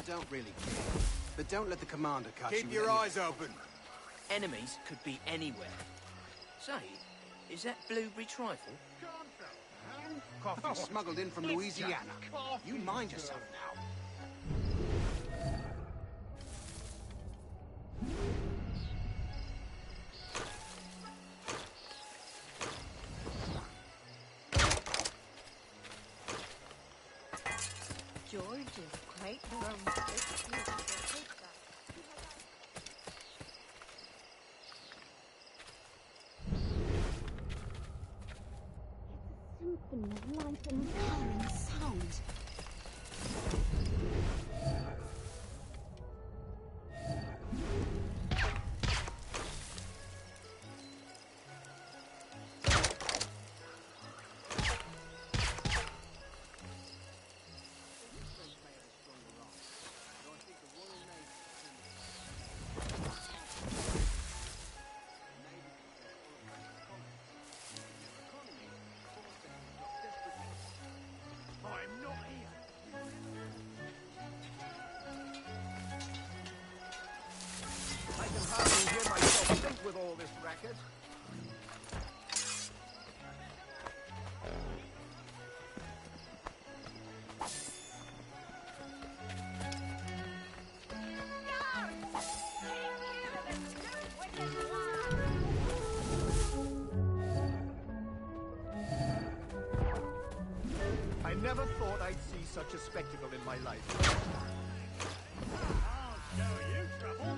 Don't really care. But don't let the commander catch you. Keep your eyes open. Enemies could be anywhere. Say, is that blueberry trifle? Coffee smuggled in from Louisiana. You mind yourself now. is great. Basically, it's a symphony of light and color and sound. I can hardly hear myself think with all this racket. I never thought I'd see such a spectacle in my life. I'll show you trouble.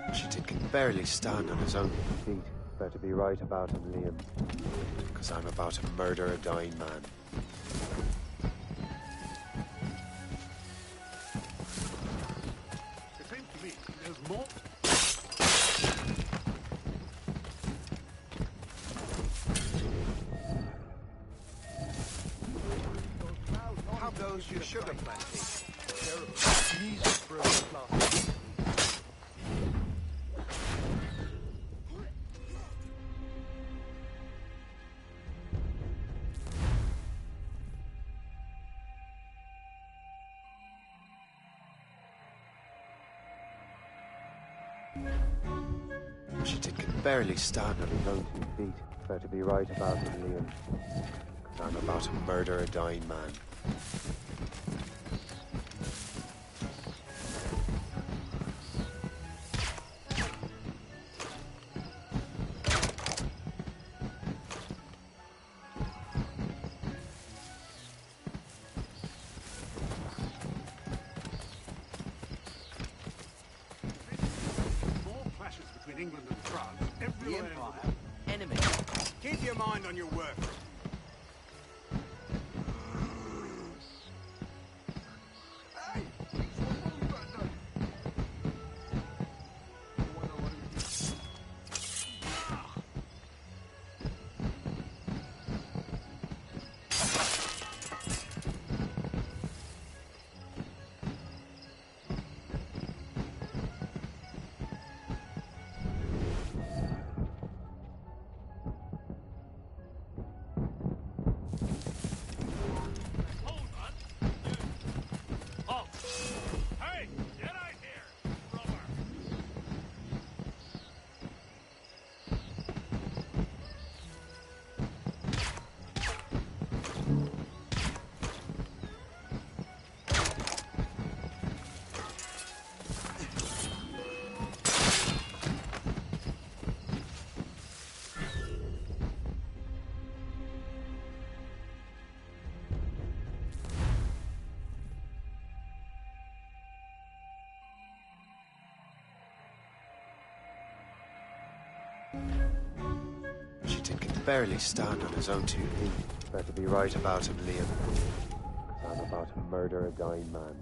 Washington can barely stand on his own feet. Better be right about him, Liam. Because I'm about to murder a dying man. It seems to me there's more. How goes your sugar plantation? Terrible. Knees are broken plastic. Washington can barely stand on his own 2 feet. Better be right about him, Liam. Because I'm about to murder a dying man. England and France, The everywhere. Empire. Enemy. Keep your mind on your work. Washington can barely stand on his own 2 feet. Better be right about him, Liam. Because I'm about to murder a dying man.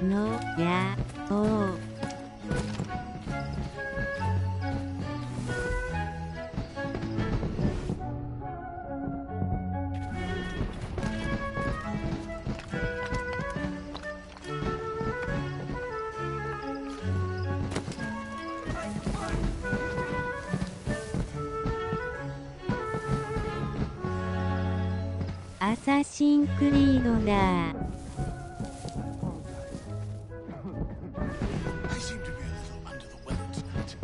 のやおう。アサシンクリードだ。I seem to be a little under the weather tonight.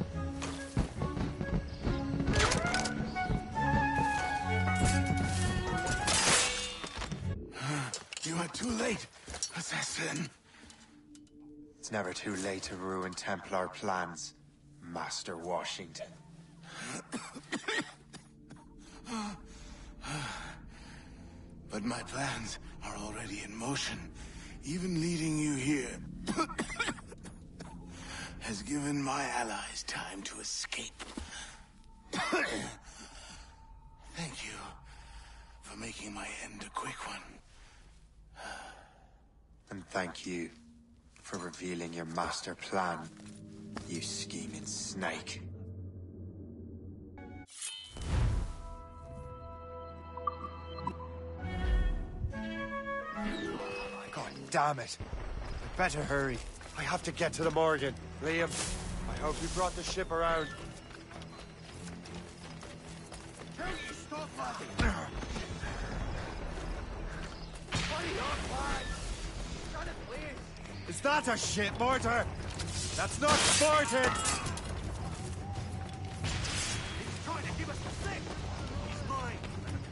You are too late, assassin. It's never too late to ruin Templar plans, Master Washington. But my plans are already in motion. Even leading you here has given my allies time to escape. Thank you for making my end a quick one. And thank you for revealing your master plan, you scheming snake. God damn it. I better hurry. I have to get to the Morgan. Liam, I hope you brought the ship around. Don't you stop, lad! What are your plans? Shut it, please! Is that a shit mortar? That's not sported! He's trying to give us the stick! He's mine!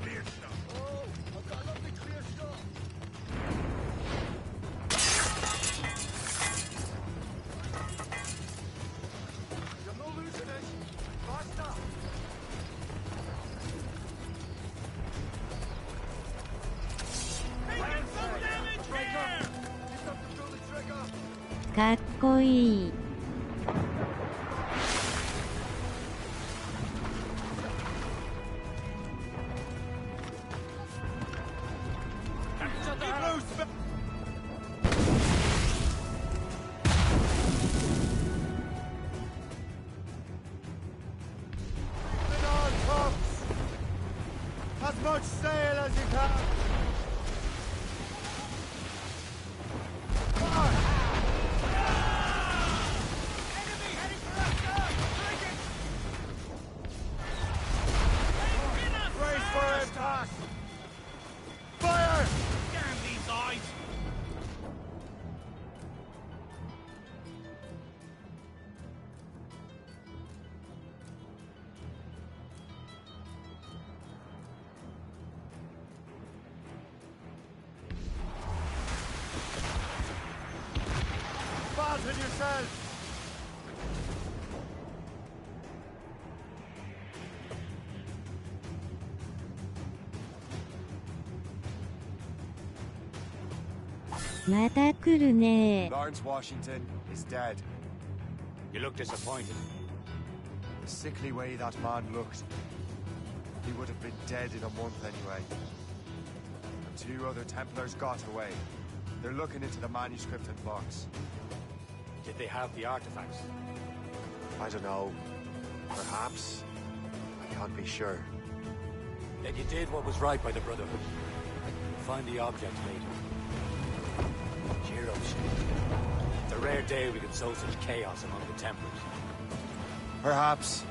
Clear stuff! Oh, I've got lovely clear stuff! You're no losing it! Faster! Taking some damage here! He's got to pull the trigger! かっこいい。As much sail as you can! Brace for impact! Fire! Damn these eyes! Fasten yourself!また来るね。 Lawrence Washington is dead. You look disappointed. The sickly way that man looked. He would have been dead in a month anyway. And 2 other Templars got away. They're looking into the manuscript and box. Did they have the artifacts? I don't know. Perhaps. I can't be sure. Then you did what was right by the Brotherhood. We'll find the object later. Cheer up, Shane. It's a rare day we can sow such chaos among the Templars. Perhaps.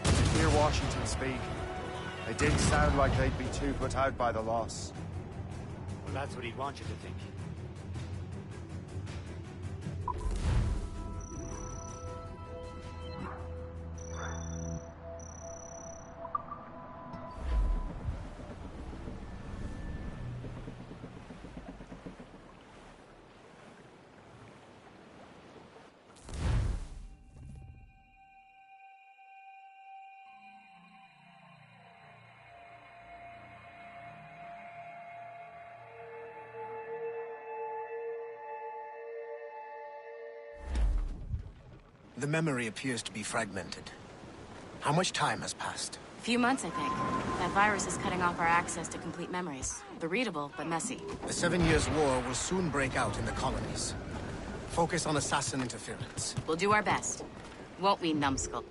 To hear Washington speak, it didn't sound like they'd be too put out by the loss. Well, that's what he'd want you to think. The memory appears to be fragmented. How much time has passed? A few months, I think. That virus is cutting off our access to complete memories. They're readable, but messy. The 7 Years' War will soon break out in the colonies. Focus on assassin interference. We'll do our best. Won't we, numbskull?